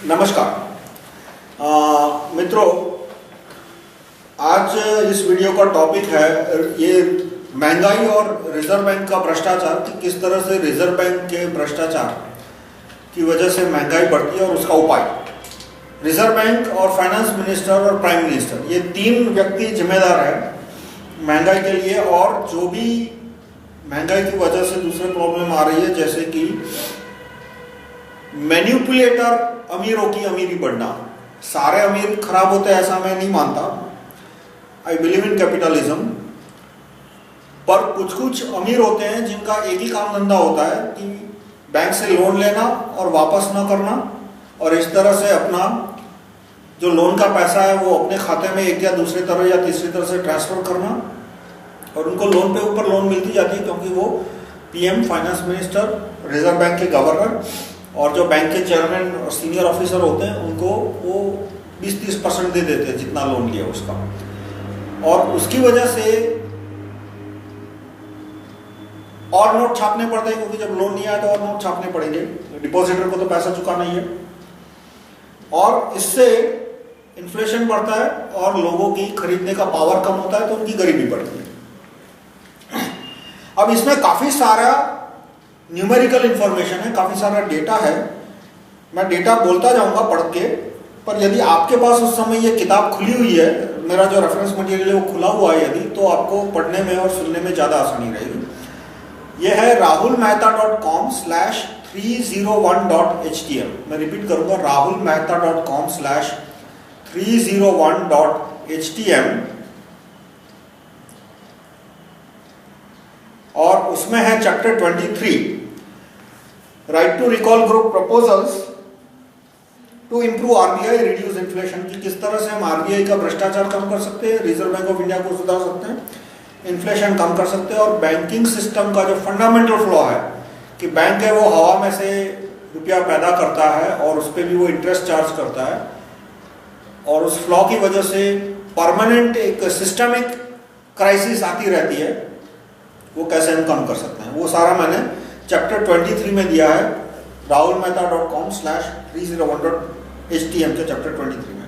नमस्कार मित्रों, आज इस वीडियो का टॉपिक है ये महंगाई और रिजर्व बैंक का भ्रष्टाचार कि किस तरह से रिजर्व बैंक के भ्रष्टाचार की वजह से महंगाई बढ़ती है और उसका उपाय। रिजर्व बैंक और फाइनेंस मिनिस्टर और प्राइम मिनिस्टर ये तीन व्यक्ति जिम्मेदार हैं महंगाई के लिए, और जो भी महंगाई की वजह से दूसरे प्रॉब्लम आ रही है जैसे कि मैनिपुलेटर अमीरों की अमीरी बढ़ना। सारे अमीर खराब होते हैं ऐसा मैं नहीं मानता, आई बिलीव इन कैपिटलिज्म, पर कुछ कुछ अमीर होते हैं जिनका एक ही काम धंधा होता है कि बैंक से लोन लेना और वापस ना करना, और इस तरह से अपना जो लोन का पैसा है वो अपने खाते में एक या दूसरी तरह या तीसरी तरह से ट्रांसफर करना, और उनको लोन पे ऊपर लोन मिलती जाती है क्योंकि वो PM, finance minister, reserve bank के गवर्नर और जो बैंक के चेयरमैन और सीनियर ऑफिसर होते हैं उनको वो 20-30% दे देते हैं जितना लोन लिया उसका, और उसकी वजह से और नोट छापने पड़ते हैं क्योंकि जब लोन नहीं आया तो और नोट छापने पड़ेंगे, डिपॉजिटर को तो पैसा चुकाना ही है, और इससे इन्फ्लेशन बढ़ता है और लोगों की खरीदने का पावर कम होता है तो उनकी गरीबी बढ़ती है। अब इसमें काफी सारा न्यूमेरिकल इंफॉर्मेशन है, काफी सारा डेटा है, मैं डेटा बोलता जाऊंगा पढ़ के, पर यदि आपके पास उस समय ये किताब खुली हुई है, मेरा जो रेफरेंस मटेरियल है वो खुला हुआ है यदि, तो आपको पढ़ने में और सुनने में ज्यादा आसानी रहेगी। ये है rahulmehta.com/301.htm। मैं रिपीट करूंगा, rahulmehta.com/301.htm, और उसमें है chapter 23, right to recall group proposals to improve RBI reduce inflation, की किस तरह से हम आरबीआई का भ्रष्टाचार कम कर सकते हैं, रिजर्व बैंक ऑफ इंडिया को सुधार सकते हैं, इन्फ्लेशन कम कर सकते हैं, और बैंकिंग सिस्टम का जो फंडामेंटल फ्लॉ है कि बैंक है वो हवा में से रुपया पैदा करता है और उस पर भी वो इंटरेस्ट चार्ज करता है, और उस फ्लॉ की वजह से परमानेंट एक सिस्टमिक क्राइसिस आती रहती है, वो कैसे हम कम कर सकते हैं, वो सारा मैंने चैप्टर 23 में दिया है, rahulmehta.com/301.htm के चैप्टर 23 में।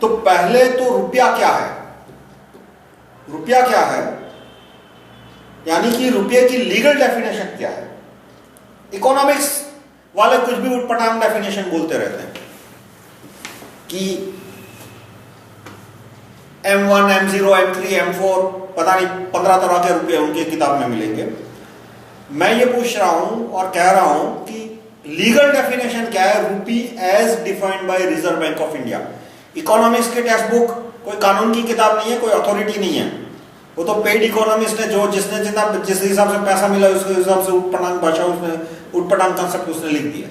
तो पहले तो रुपया क्या है, रुपया क्या है यानी कि रुपये की लीगल डेफिनेशन क्या है। इकोनॉमिक्स वाले कुछ भी उटपटांग डेफिनेशन बोलते रहते हैं कि M1, M0, M3, M4, पता नहीं 15 तरह के रुपये उनकी किताब में मिलेंगे। मैं ये पूछ रहा हूं और कह रहा हूं कि लीगल डेफिनेशन क्या है rupee as defined by Reserve Bank of India. Economics की टेक्स्ट बुक कोई कानून की किताब नहीं है, कोई अथॉरिटी नहीं है, वो तो पेड इकोनॉमिस्ट ने जो जिसने जितना जिस हिसाब से पैसा मिला उसके हिसाब से उटपटांग भाषा उसने उटपटांग कंसेप्ट उसने लिख दिया।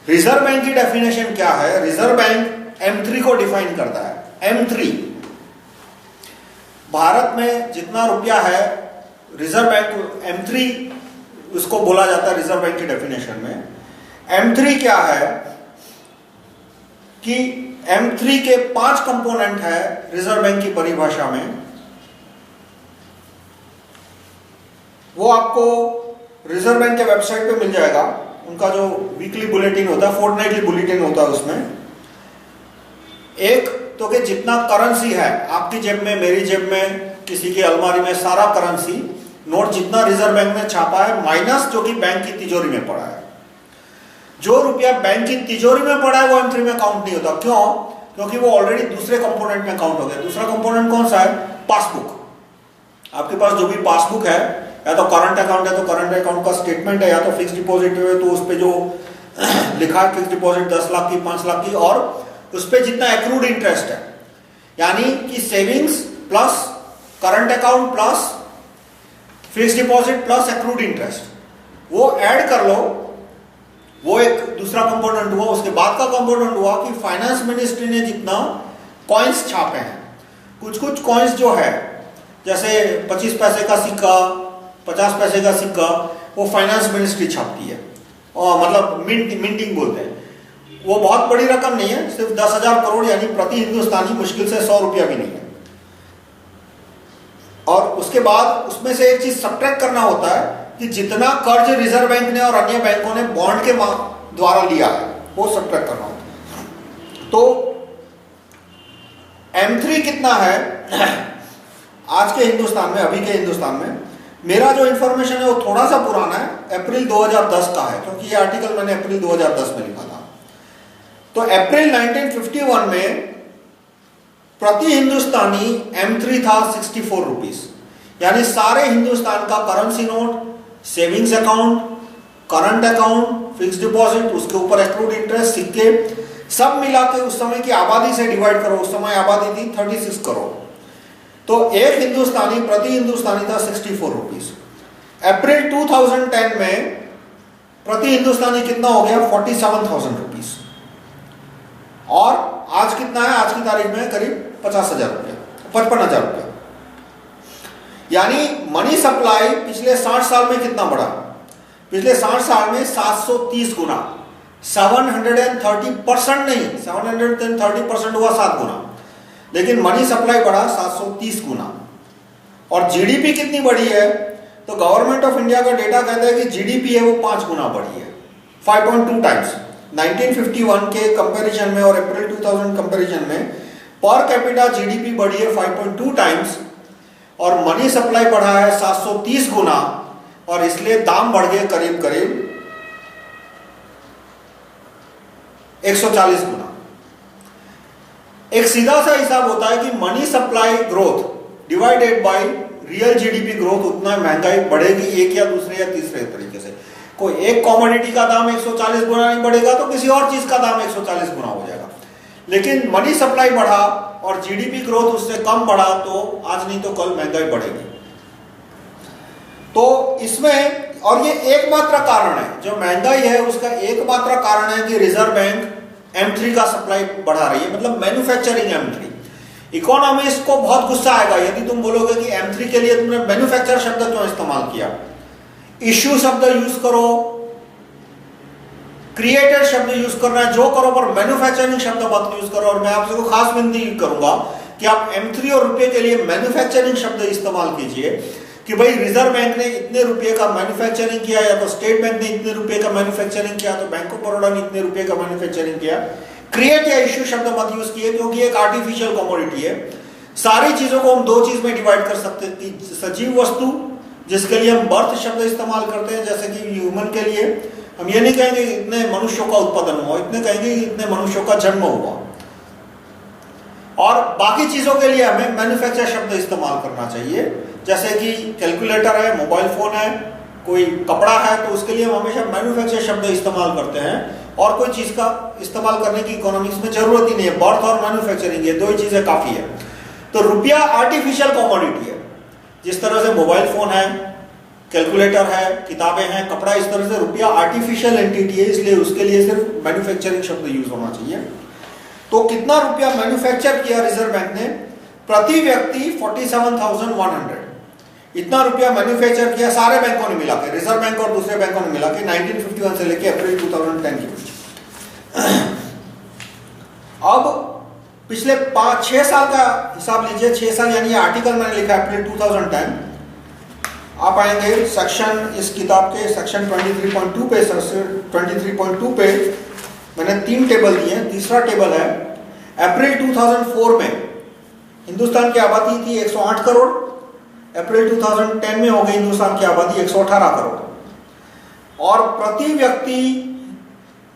रिजर्व बैंक की डेफिनेशन क्या है, रिजर्व बैंक M3 को डिफाइन करता है। M3 भारत में जितना रुपया है रिजर्व बैंक M3 उसको बोला जाता है रिजर्व बैंक की डेफिनेशन में। M3 क्या है कि M3 के 5 कंपोनेंट है रिजर्व बैंक की परिभाषा में, वो आपको रिजर्व बैंक के वेबसाइट पे मिल जाएगा। उनका जो वीकली बुलेटिन होता है, फोर्टनाइटली बुलेटिन होता है, उसमें एक तो कि जितना करेंसी है आपकी जेब में, मेरी जेब में, किसी की अलमारी में, सारा करेंसी नोट जितना रिजर्व बैंक ने छापा है माइनस जो कि बैंक की तिजोरी में पड़ा है। जो रुपया बैंक की तिजोरी में पड़ा है वो M3 में काउंट नहीं होता। क्यों? क्योंकि वो ऑलरेडी दूसरे कंपोनेंट में काउंट हो गया। दूसरा कंपोनेंट कौन सा है? पासबुक। आपके पास जो भी पासबुक है, या तो करंट अकाउंट है तो करंट अकाउंट का स्टेटमेंट है, या तो फिक्स डिपॉजिट है तो उस पर जो लिखा है फिक्स डिपॉजिट 10 लाख की, 5 लाख की, और उस पर जितना एक्रूड इंटरेस्ट है, यानी कि savings plus current account plus fix deposit plus accrued interest, वो ऐड कर लो, वो एक दूसरा कंपोनेंट हुआ। उसके बाद का कंपोनेंट हुआ कि फाइनेंस मिनिस्ट्री ने जितना कॉइन्स छापे हैं, कुछ कुछ कॉइन्स जो है जैसे 25 पैसे का सिक्का, 50 पैसे का सिक्का, वो फाइनेंस मिनिस्ट्री छापती है, और मतलब मिंटिंग बोलते हैं। वो बहुत बड़ी रकम नहीं है, सिर्फ 10,000 करोड़ यानी प्रति हिंदुस्तानी मुश्किल से 100 रुपया भी नहीं है। और उसके बाद उसमें से एक चीज सब्ट्रैक्ट करना होता है कि जितना कर्ज रिजर्व बैंक ने और अन्य बैंकों ने बॉन्ड के द्वारा लिया है, वो सब्ट्रैक्ट करना होता है। तो M3 कितना है आज के हिंदुस्तान में, अभी के हिंदुस्तान में? मेरा जो इंफॉर्मेशन है वो थोड़ा सा पुराना है, अप्रैल 2010 का है, क्योंकि ये आर्टिकल मैंने अप्रैल 2010 में लिखा था। तो अप्रैल 1951 में प्रति हिंदुस्तानी M3 था 64 रुपीज। यानी सारे हिंदुस्तान का currency note, savings account, current account, fix deposit, उसके ऊपर एक्रूड इंटरेस्ट, सिक्के, सब मिला के उस समय की आबादी से डिवाइड करो। उस समय आबादी थी 36 करोड़। तो एक हिंदुस्तानी प्रति हिंदुस्तानी था 64 रुपीज। अप्रैल 2010 में प्रति हिंदुस्तानी कितना हो गया? 47,000 रुपीज। और आज कितना है? आज की तारीख में करीब 50,000 रुपया, 55,000 रुपया। यानी मनी सप्लाई पिछले 60 साल में कितना बढ़ा? पिछले 60 साल में 730 गुना, 730% नहीं, 730% हुआ 7 गुना, लेकिन मनी सप्लाई बढ़ा 730 गुना। और जीडीपी कितनी बढ़ी है? तो गवर्नमेंट ऑफ इंडिया का डेटा कहता है कि जीडीपी है वो 5 गुना बढ़ी है, 5.2 टाइम्स। 1951 के कंपैरिजन में और अप्रैल 2000 कंपैरिजन में पर कैपिटा जीडीपी बढ़ी है 5.2 टाइम्स और मनी सप्लाई बढ़ा है 730 गुना, और इसलिए दाम बढ़ गए करीब करीब 140 गुना। एक सीधा सा हिसाब होता है कि money supply growth divided by real GDP growth, उतना महंगाई बढ़ेगी एक या दूसरे या तीसरे तरीके से। कोई एक कॉमोडिटी का दाम 140 गुना नहीं बढ़ेगा तो किसी और चीज का दाम 140 गुना हो जाएगा। लेकिन मनी सप्लाई बढ़ा और जीडीपी ग्रोथ उससे कम बढ़ा तो आज नहीं तो कल महंगाई बढ़ेगी। तो इसमें, और ये एकमात्र कारण है, जो महंगाई है उसका एकमात्र कारण है कि रिजर्व बैंक M3 का सप्लाई बढ़ा रही है, मतलब मैन्युफैक्चरिंग M3। इकोनॉमिस्ट को बहुत गुस्सा आएगा यदि तुम बोलोगे कि M3 के लिए तुमने मैन्युफैक्चर शब्द क्यों इस्तेमाल किया। इश्यू शब्द यूज करो, क्रिएटेड शब्द यूज करना है, जो करो, पर मैन्युफैक्चरिंग शब्द मत यूज करो। और मैं आपसे को खास विनती करूंगा कि आप M3 और रुपये के लिए मैन्युफैक्चरिंग शब्द इस्तेमाल कीजिए कि भाई रिजर्व बैंक ने इतने रुपए का मैन्युफैक्चरिंग किया, या तो स्टेट बैंक ने इतने रुपए का मैन्युफैक्चरिंग किया, तो बैंक ऑफ बड़ौदा ने इतने रुपए का मैन्युफैक्चरिंग किया। क्रिएट या इश्यू शब्द मत यूज किए, क्योंकि एक आर्टिफिशियल कमोडिटी है। सारी चीजों को हम 2 चीज में डिवाइड कर सकते हैं कि सजीव वस्तु, जिसके लिए हम बर्थ शब्द इस्तेमाल करते हैं, जैसे कि ह्यूमन के लिए हम ये नहीं कहेंगे इतने मनुष्यों का उत्पादन हुआ, इतने कहेंगे इतने मनुष्यों का जन्म हुआ। और बाकी चीजों के लिए हमें मैन्युफैक्चर शब्द इस्तेमाल करना चाहिए, जैसे कि कैलकुलेटर है, मोबाइल फोन है, कोई कपड़ा है, तो उसके लिए हम हमेशा मैन्युफैक्चर शब्द इस्तेमाल करते हैं। और कोई चीज का इस्तेमाल करने की इकोनॉमिक्स में जरूरत ही नहीं है, बर्थ और मैन्युफैक्चरिंग, ये 2 ही चीजें काफी है। तो रुपया आर्टिफिशियल कमोडिटी है। जिस तरह से मोबाइल फोन है, कैलकुलेटर है, किताबें हैं, कपड़ा, इस तरह से रुपया आर्टिफिशियल एंटिटी है, इसलिए उसके लिए सिर्फ मैन्युफैक्चरिंग शब्द यूज होना चाहिए। तो कितना रुपया मैन्युफैक्चर किया रिजर्व बैंक ने? प्रति व्यक्ति 47,100 इतना रुपया मैन्युफैक्चर किया सारे बैंकों ने मिला के, रिजर्व बैंक और दूसरे बैंकों ने मिला के 1951 से लेकर अप्रैल 2010 के बीच। अब पिछले 5-6 साल का हिसाब लीजिए, 6 साल, यानी आर्टिकल मैंने लिखा अप्रैल 2010। आप आएंगे सेक्शन, इस किताब के सेक्शन 23.2 पे, 23.2 पे मैंने 3 टेबल दिए हैं। तीसरा टेबल है अप्रैल 2004 में हिंदुस्तान की आबादी थी 108 करोड़, अप्रैल 2010 में हो गई हिंदुस्तान की आबादी 118 करोड़। और प्रति व्यक्ति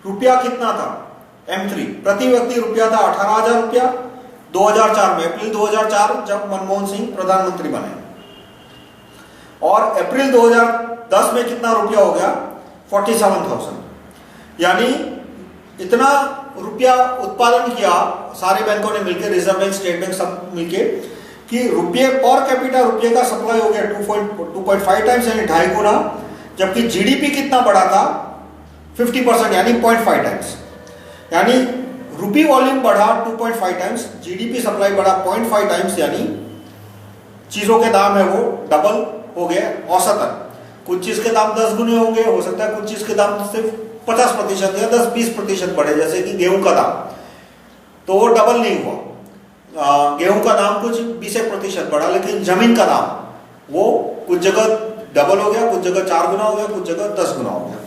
रुपया कितना था? M3 प्रति व्यक्ति रुपया था 18,000 रुपया 2004 में, अप्रैल 2004 जब मनमोहन सिंह प्रधानमंत्री बने। और अप्रैल 2010 में कितना रुपया हो गया? 47,000। यानी इतना रुपया उत्पादन किया सारे बैंकों ने मिलकर, रिजर्व बैंक, स्टेट बैंक, सब मिलकर, कि रुपये पर कैपिटा रुपये का सप्लाई हो गया 2.5 टाइम्स, यानी 2.5 गुना। जबकि जीडीपी कितना बढ़ा था? 50%, यानी 0.5 टाइम्स। यानी रुपी वॉल्यूम बढ़ा 2.5 टाइम्स, जीडीपी सप्लाई बढ़ा 0.5 टाइम्स, यानी चीजों के दाम है वो डबल हो गए औसतन। कुछ चीज के दाम 10 गुने होंगे, हो सकता है कुछ चीज के दाम सिर्फ 50% या 10-20% बढ़े, जैसे कि गेहूं का दाम, तो वो डबल नहीं हुआ। गेहूं का दाम कुछ 20% बढ़ा, लेकिन जमीन का दाम वो कुछ जगह डबल हो गया, कुछ जगह 4 गुना हो गया, कुछ जगह 10 गुना हो गया।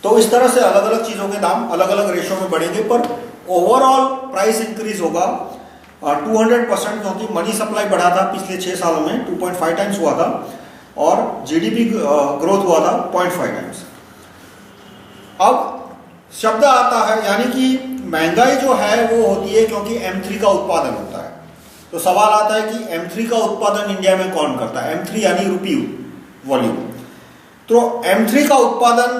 तो इस तरह से अलग अलग चीज़ों के दाम अलग अलग रेशो में बढ़ेंगे, पर ओवरऑल प्राइस इंक्रीज होगा 200%, क्योंकि मनी सप्लाई बढ़ा था पिछले 6 सालों में 2.5 टाइम्स हुआ था और जीडीपी ग्रोथ हुआ था 0.5 टाइम्स। अब शब्द आता है, यानी कि महंगाई जो है वो होती है क्योंकि M3 का उत्पादन होता है। तो सवाल आता है कि M3 का उत्पादन इंडिया में कौन करता है? M3 यानी रुपी वॉल्यूम। तो M3 का उत्पादन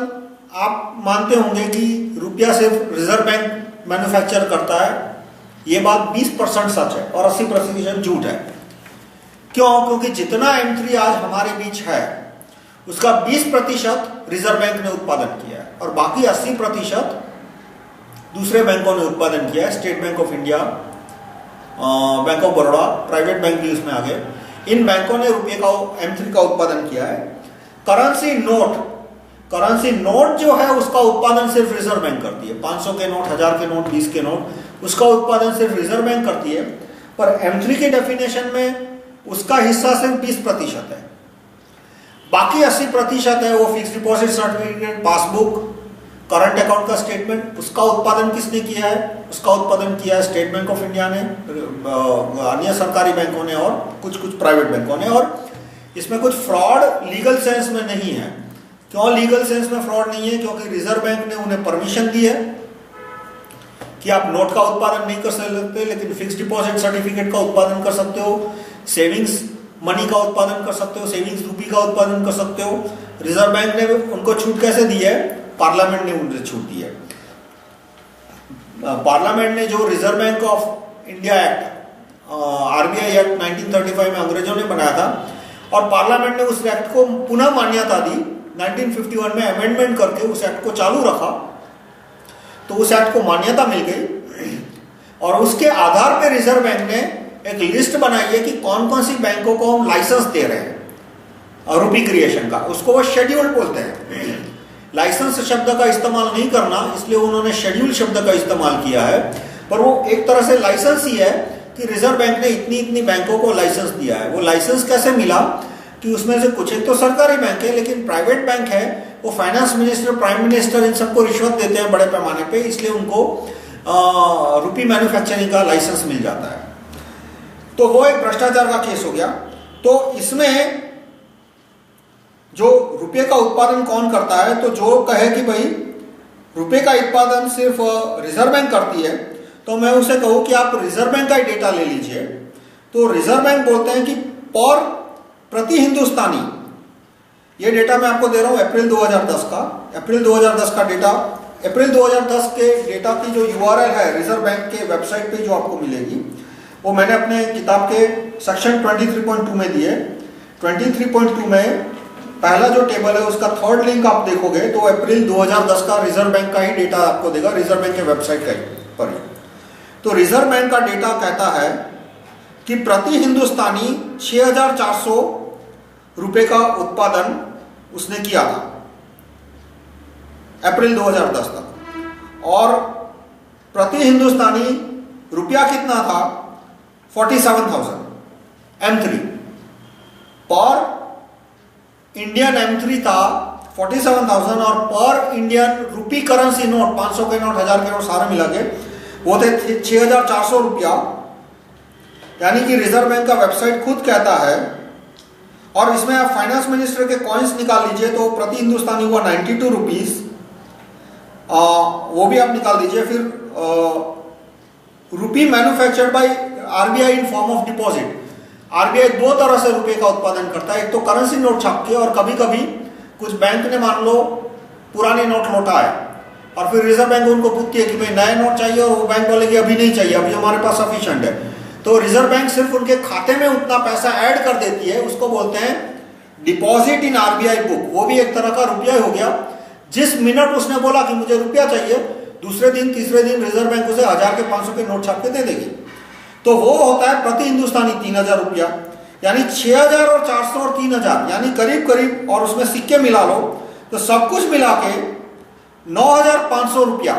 आप मानते होंगे कि रुपया सिर्फ रिजर्व बैंक मैन्युफैक्चर करता है। ये बात 20% सच है और 80% झूठ है। क्यों? क्योंकि जितना M3 आज हमारे बीच है उसका 20% रिजर्व बैंक ने उत्पादन किया है और बाकी 80% दूसरे बैंकों ने उत्पादन किया है। State bank of India, bank of Baroda, private bank भी उसमें आ गए। इन बैंकों ने रुपये का M3 का उत्पादन किया है। करेंसी नोट जो है उसका उत्पादन सिर्फ रिजर्व बैंक करती है। 500 के नोट, 1000 के नोट, 20 के नोट, उसका उत्पादन सिर्फ रिजर्व बैंक करती है। पर M3 के डेफिनेशन में उसका हिस्सा सिर्फ 20% है। बाकी 80% है वो fix deposit certificate, passbook, current account का स्टेटमेंट। उसका उत्पादन किसने किया है? उसका उत्पादन किया है स्टेट बैंक ऑफ इंडिया ने, अन्य सरकारी बैंकों ने और कुछ प्राइवेट बैंकों ने। और इसमें कुछ फ्रॉड लीगल सेंस में नहीं है। क्यों लीगल सेंस में फ्रॉड नहीं है? क्योंकि रिजर्व बैंक ने उन्हें परमिशन दी है कि आप नोट का उत्पादन नहीं कर सकते, लेकिन फिक्स डिपॉजिट सर्टिफिकेट का उत्पादन कर सकते हो, सेविंग्स मनी का उत्पादन कर सकते हो, सेविंग्स रुपी का उत्पादन कर सकते हो। रिजर्व बैंक ने उनको छूट कैसे दी है? पार्लियामेंट ने उन्हें छूट दी है। पार्लियामेंट ने जो reserve Bank of India act, RBI act 1935 में अंग्रेजों ने बनाया था और पार्लियामेंट ने उस एक्ट को पुनः मान्यता दी। 1951 में अमेंडमेंट करके उस एक्ट को चालू रखा, तो उस एक्ट को मान्यता मिल गई और उसके आधार पर रिजर्व बैंक ने एक लिस्ट बनाई है कि कौन कौन सी बैंकों को हम लाइसेंस दे रहे हैं रुपी क्रिएशन का। उसको वो शेड्यूल बोलते हैं। लाइसेंस शब्द का इस्तेमाल नहीं करना, इसलिए उन्होंने शेड्यूल शब्द का इस्तेमाल किया है। पर वो एक तरह से लाइसेंस ही है कि रिजर्व बैंक ने इतनी इतनी बैंकों को लाइसेंस दिया है। वो लाइसेंस कैसे मिला कि उसमें से कुछ एक तो सरकारी बैंक है, लेकिन प्राइवेट बैंक है, वो फाइनेंस मिनिस्टर, प्राइम मिनिस्टर, इन सबको रिश्वत देते हैं बड़े पैमाने पे, इसलिए उनको रुपी मैन्युफैक्चरिंग का लाइसेंस मिल जाता है। तो वो एक भ्रष्टाचार का केस हो गया। तो इसमें जो रुपये का उत्पादन कौन करता है, तो जो कहे कि भाई रुपये का उत्पादन सिर्फ रिजर्व बैंक करती है, तो मैं उसे कहूं कि आप रिजर्व बैंक का ही डेटा ले लीजिए। तो रिजर्व बैंक बोलते हैं कि प्रति हिंदुस्तानी, ये डेटा मैं आपको दे रहा हूं अप्रैल 2010 का, अप्रैल 2010 का डेटा। अप्रैल 2010 के डेटा की जो URL है रिजर्व बैंक के वेबसाइट पे जो आपको मिलेगी, वो मैंने अपने किताब के सेक्शन 23.2 में दी है। 23.2 में पहला जो टेबल है उसका थर्ड लिंक आप देखोगे तो अप्रैल 2010 का रिजर्व बैंक का ही डेटा आपको देगा, रिजर्व बैंक के वेबसाइट का पर। तो रिजर्व बैंक का डेटा कहता है कि प्रति हिंदुस्तानी 6400 रुपए का उत्पादन उसने किया था अप्रैल 2010 तक, और प्रति हिंदुस्तानी रुपया कितना था? 47,000 M3 पर इंडियन M3 था 47,000 और पर इंडियन रुपी करेंसी नोट 500 के नोट, 1000 के नोट सारे मिला के वो थे 6400 रुपया। यानी कि रिजर्व बैंक का वेबसाइट खुद कहता है, और इसमें आप फाइनेंस मिनिस्टर के कॉइन्स निकाल लीजिए तो प्रति हिंदुस्तानी हुआ 92 रुपीज, वो भी आप निकाल दीजिए। फिर rupee manufactured by RBI in form of deposit. RBI दो तरह से रुपए का उत्पादन करता है, एक तो करेंसी नोट छाप के, और कभी कभी कुछ बैंक ने मान लो पुराने नोट लौटा है और फिर रिजर्व बैंक उनको पूछती है कि भाई नए नोट चाहिए, और वो बैंक बोले कि अभी नहीं चाहिए, अभी हमारे पास सफिशिएंट है। तो रिजर्व बैंक सिर्फ उनके खाते में उतना पैसा ऐड कर देती है, उसको बोलते हैं डिपॉजिट इन RBI बुक। वो भी एक तरह का रुपया हो गया। जिस मिनट उसने बोला कि मुझे रुपया चाहिए, दूसरे दिन तीसरे दिन रिजर्व बैंक उसे 1000 के 500 के नोट छाप के दे देगी। तो वो होता है प्रति हिंदुस्तानी 3000 रुपया, यानी 6000 और 400 और 3000, यानी करीब करीब, और उसमें सिक्के मिला लो तो सब कुछ मिला के 9500 रुपया,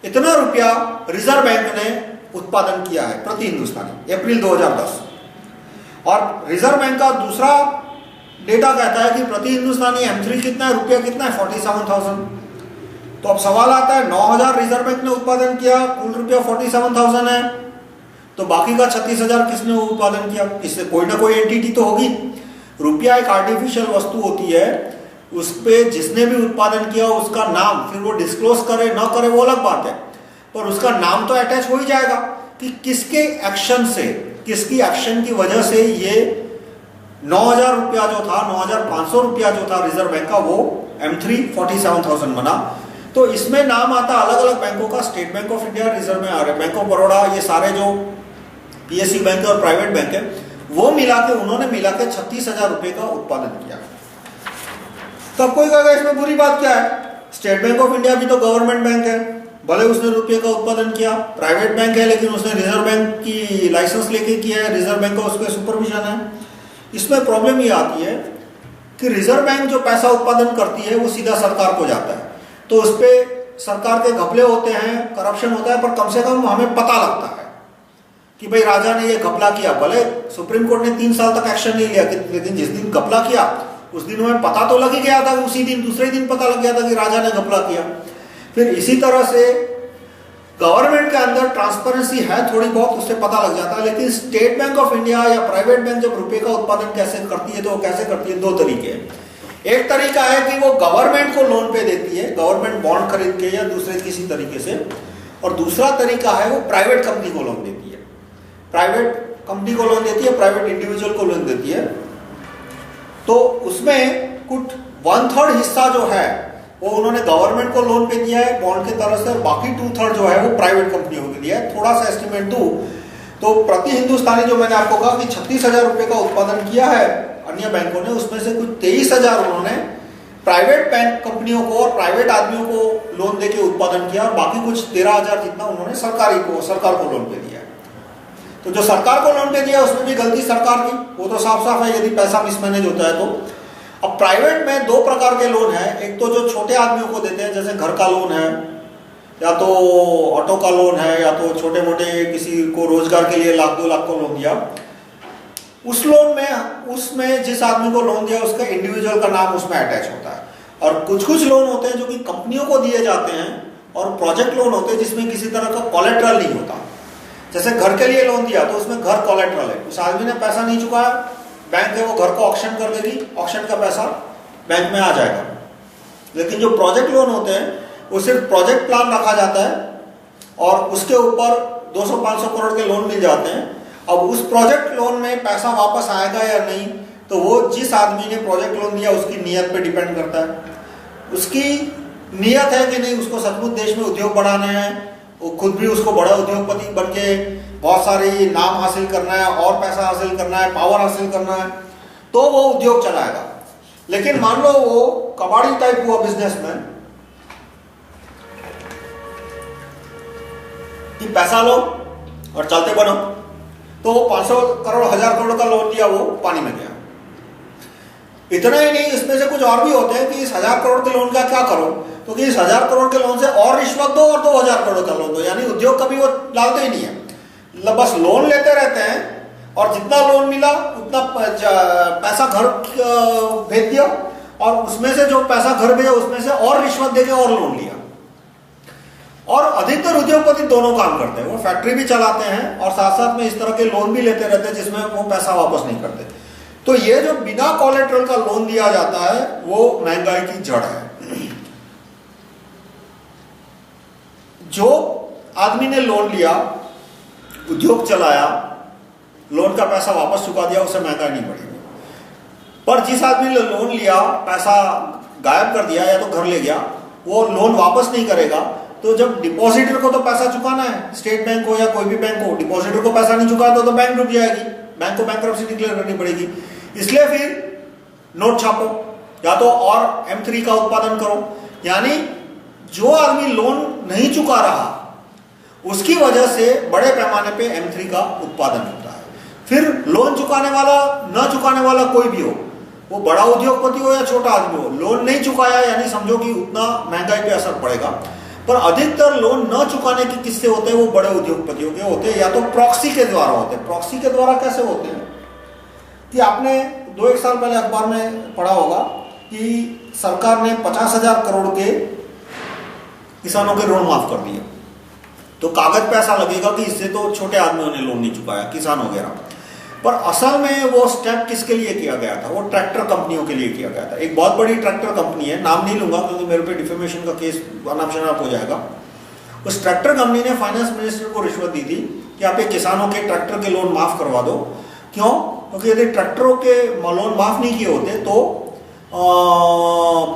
इतना रुपया रिजर्व बैंक ने उत्पादन किया है प्रति हिंदुस्तानी अप्रैल 2010। और रिजर्व बैंक का दूसरा डेटा कहता है कि प्रति हिंदुस्तानी M3 कितना है, रुपया कितना है? 47,000। तो अब सवाल आता है 9,000 रिजर्व बैंक ने उत्पादन किया, कुल रुपया 47,000 है, तो बाकी का 36,000 किसने उत्पादन किया? किससे? कोई ना कोई एंटिटी तो होगी। रुपया एक आर्टिफिशियल वस्तु होती है, उस पे जिसने भी उत्पादन किया उसका नाम, फिर वो डिस्क्लोज करे ना करे वो अलग बात है, पर उसका नाम तो अटैच हो ही जाएगा कि किसके एक्शन से, किसकी एक्शन की वजह से ये 9,000 रुपया जो था, 9,500 रुपया जो था रिजर्व बैंक का, वो M3 47,000 बना। तो इसमें नाम आता अलग अलग बैंकों का, state bank of India, reserve Bank of Baroda, ये सारे जो PSU बैंक है और प्राइवेट बैंक है, वो मिला के उन्होंने मिला के 36,000 रुपए का उत्पादन किया। तब कोई कहेगा इसमें बुरी बात क्या है? स्टेट बैंक ऑफ इंडिया भी तो गवर्नमेंट बैंक है, भले उसने रुपये का उत्पादन किया, प्राइवेट बैंक है लेकिन उसने रिजर्व बैंक की लाइसेंस लेके किया है, रिजर्व बैंक का उस पर सुपरविजन है। इसमें प्रॉब्लम ये आती है कि रिजर्व बैंक जो पैसा उत्पादन करती है वो सीधा सरकार को जाता है, तो उस पर सरकार के घपले होते हैं, करप्शन होता है, पर कम से कम हमें पता लगता है कि भाई राजा ने ये घपला किया। भले सुप्रीम कोर्ट ने 3 साल तक एक्शन नहीं लिया, लेकिन जिस दिन घपला किया उस दिन हमें पता तो लग ही गया था, उसी दिन दूसरे दिन पता लग गया था कि राजा ने घपला किया। फिर इसी तरह से गवर्नमेंट के अंदर ट्रांसपेरेंसी है थोड़ी बहुत, उससे पता लग जाता है। लेकिन स्टेट बैंक ऑफ इंडिया या प्राइवेट बैंक जब रुपए का उत्पादन कैसे करती है, तो वो कैसे करती है? 2 तरीके हैं। एक तरीका है कि वो गवर्नमेंट को लोन पे देती है, गवर्नमेंट बॉन्ड खरीद के या दूसरे किसी तरीके से, और दूसरा तरीका है वो प्राइवेट कंपनी को लोन देती है। प्राइवेट कंपनी को लोन देती है, प्राइवेट इंडिविजुअल को लोन देती है, तो उसमें कुछ 1/3 हिस्सा जो है वो उन्होंने गवर्नमेंट को लोन पे दिया है बॉन्ड की तरह से, और बाकी 2/3 जो है वो प्राइवेट कंपनियों को दिया है। थोड़ा सा एस्टिमेट दूं तो प्रति हिंदुस्तानी जो मैंने आपको कहा कि 36,000 रुपए का उत्पादन किया है अन्य बैंकों ने, उसमें से कुछ 23,000 उन्होंने प्राइवेट बैंक कंपनियों को और प्राइवेट आदमियों को लोन देके उत्पादन किया, और बाकी कुछ 13,000 जितना उन्होंने सरकार को लोन पे दिया। तो जो सरकार को लोन पे दिया उसमें भी गलती सरकार की, वो तो साफ साफ है यदि पैसा मिसमैनेज होता है तो। अब प्राइवेट में 2 प्रकार के लोन है, एक तो जो छोटे आदमियों को देते हैं, जैसे घर का लोन है, या तो ऑटो का लोन है, या तो छोटे मोटे किसी को रोजगार के लिए 1 लाख 2 लाख को लोन दिया। उस लोन में, उसमें जिस आदमी को लोन दिया उसका इंडिविजुअल का नाम उसमें अटैच होता है। और कुछ लोन होते हैं जो कि कंपनियों को दिए जाते हैं, और प्रोजेक्ट लोन होते हैं जिसमें किसी तरह का कोलेट्रल नहीं होता। जैसे घर के लिए लोन दिया तो उसमें घर कोलेट्रल है, उस आदमी ने पैसा नहीं चुकाया, बैंक है वो घर को ऑक्शन कर देगी, ऑक्शन का पैसा बैंक में आ जाएगा। लेकिन जो प्रोजेक्ट लोन होते हैं वो सिर्फ प्रोजेक्ट प्लान रखा जाता है और उसके ऊपर 200-500 करोड़ के लोन मिल जाते हैं। अब उस प्रोजेक्ट लोन में पैसा वापस आएगा या नहीं, तो वो जिस आदमी ने प्रोजेक्ट लोन दिया उसकी नीयत पे डिपेंड करता है। उसकी नीयत है कि नहीं उसको सचमुच देश में उद्योग बढ़ाने हैं, वो खुद भी उसको बड़ा उद्योगपति बन के बहुत सारी नाम हासिल करना है और पैसा हासिल करना है, पावर हासिल करना है, तो वो उद्योग चलाएगा। लेकिन मान लो वो कबाड़ी टाइप हुआ बिजनेसमैन कि पैसा लो और चलते बनो, तो वो 500 करोड़ 1000 करोड़ का लोन लिया, वो पानी में गया। इतना ही नहीं, इसमें से कुछ और भी होते हैं कि इस 1000 करोड़ के लोन का क्या करो, तो कि इस 1000 करोड़ के लोन से और रिश्वत दो और 2000 करोड़ का लोन दो, यानी उद्योग कभी वो डालते ही नहीं है, बस लोन लेते रहते हैं और जितना लोन मिला उतना पैसा घर भेज दिया, और उसमें से जो पैसा घर भेजा उसमें से और रिश्वत देके और लोन लिया। और अधिकतर उद्योगपति दोनों काम करते हैं, वो फैक्ट्री भी चलाते हैं और साथ साथ में इस तरह के लोन भी लेते रहते हैं जिसमें वो पैसा वापस नहीं करते। तो ये जो बिना कोलेट्रल का लोन दिया जाता है वो महंगाई की जड़ है। जो आदमी ने लोन लिया, उद्योग चलाया, लोन का पैसा वापस चुका दिया, उसे महंगाई नहीं बढ़ी। पर जिस आदमी ने लोन लिया, पैसा गायब कर दिया या तो घर ले गया, वो लोन वापस नहीं करेगा, तो जब डिपॉजिटर को तो पैसा चुकाना है, स्टेट बैंक हो या कोई भी बैंक हो, डिपॉजिटर को पैसा नहीं चुका तो बैंक डूब जाएगी, बैंक को बैंकरप्सी डिक्लेयर करनी पड़ेगी। इसलिए फिर नोट छापो या तो और M3 का उत्पादन करो, यानी जो आदमी लोन नहीं चुका रहा उसकी वजह से बड़े पैमाने पे M3 का उत्पादन होता है। फिर लोन चुकाने वाला, न चुकाने वाला कोई भी हो, वो बड़ा उद्योगपति हो या छोटा आदमी हो, लोन नहीं चुकाया यानी समझो कि उतना महंगाई पे असर पड़ेगा। पर अधिकतर लोन न चुकाने के किस्से होते हैं वो बड़े उद्योगपतियों के होते हैं, या तो प्रॉक्सी के द्वारा होते हैं। प्रॉक्सी के द्वारा कैसे होते हैं कि आपने 2-1 साल पहले अखबार में पढ़ा होगा कि सरकार ने 50,000 करोड़ के किसानों के ऋण माफ कर दिए। तो कागज पे ऐसा लगेगा कि इससे तो छोटे आदमियों ने लोन नहीं चुकाया, किसान वगैरह, पर असल में वो स्टेप किसके लिए किया गया था? वो ट्रैक्टर कंपनियों के लिए किया गया था। एक बहुत बड़ी ट्रैक्टर कंपनी है, नाम नहीं लूंगा क्योंकि मेरे पे डिफेमेशन का केस नाम शनाप हो जाएगा। उस ट्रैक्टर कंपनी ने फाइनेंस मिनिस्टर को रिश्वत दी थी कि आप ये किसानों के ट्रैक्टर के लोन माफ करवा दो। क्यों? क्योंकि यदि ट्रैक्टरों के लोन माफ नहीं किए होते तो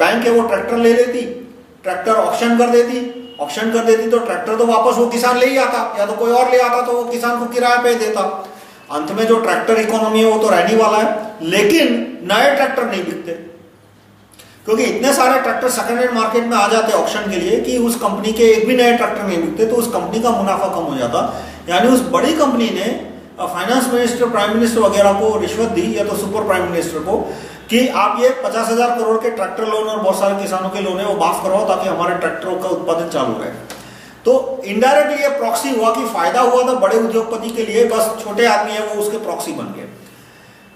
बैंक है वो ट्रैक्टर ले लेती, ट्रैक्टर ऑक्शन कर देती, ऑक्शन कर देती तो ट्रैक्टर तो वापस वो किसान ले ही आता, या तो कोई और ले आता तो वो किसान को किराए पे देता। अंत में जो ट्रैक्टर इकोनॉमी है वो तो रहने वाला है, लेकिन नए ट्रैक्टर नहीं बिकते क्योंकि इतने सारे ट्रैक्टर सेकंड हैंड मार्केट में आ जाते हैं ऑक्शन के लिए कि उस कंपनी के एक भी नए ट्रैक्टर नहीं बिकते, तो उस कंपनी का मुनाफा कम हो जाता। यानी उस बड़ी कंपनी ने फाइनेंस मिनिस्टर, प्राइम मिनिस्टर वगैरह को रिश्वत दी, या तो सुपर प्राइम मिनिस्टर को, कि आप ये 50,000 करोड़ के ट्रैक्टर लोन और बहुत सारे किसानों के लोन है वो माफ करवाओ ताकि हमारे ट्रैक्टरों का उत्पादन चालू रहे। तो इनडायरेक्टली ये प्रॉक्सी हुआ कि फायदा हुआ था बड़े उद्योगपति के लिए, बस छोटे आदमी है वो उसके प्रॉक्सी बन गए।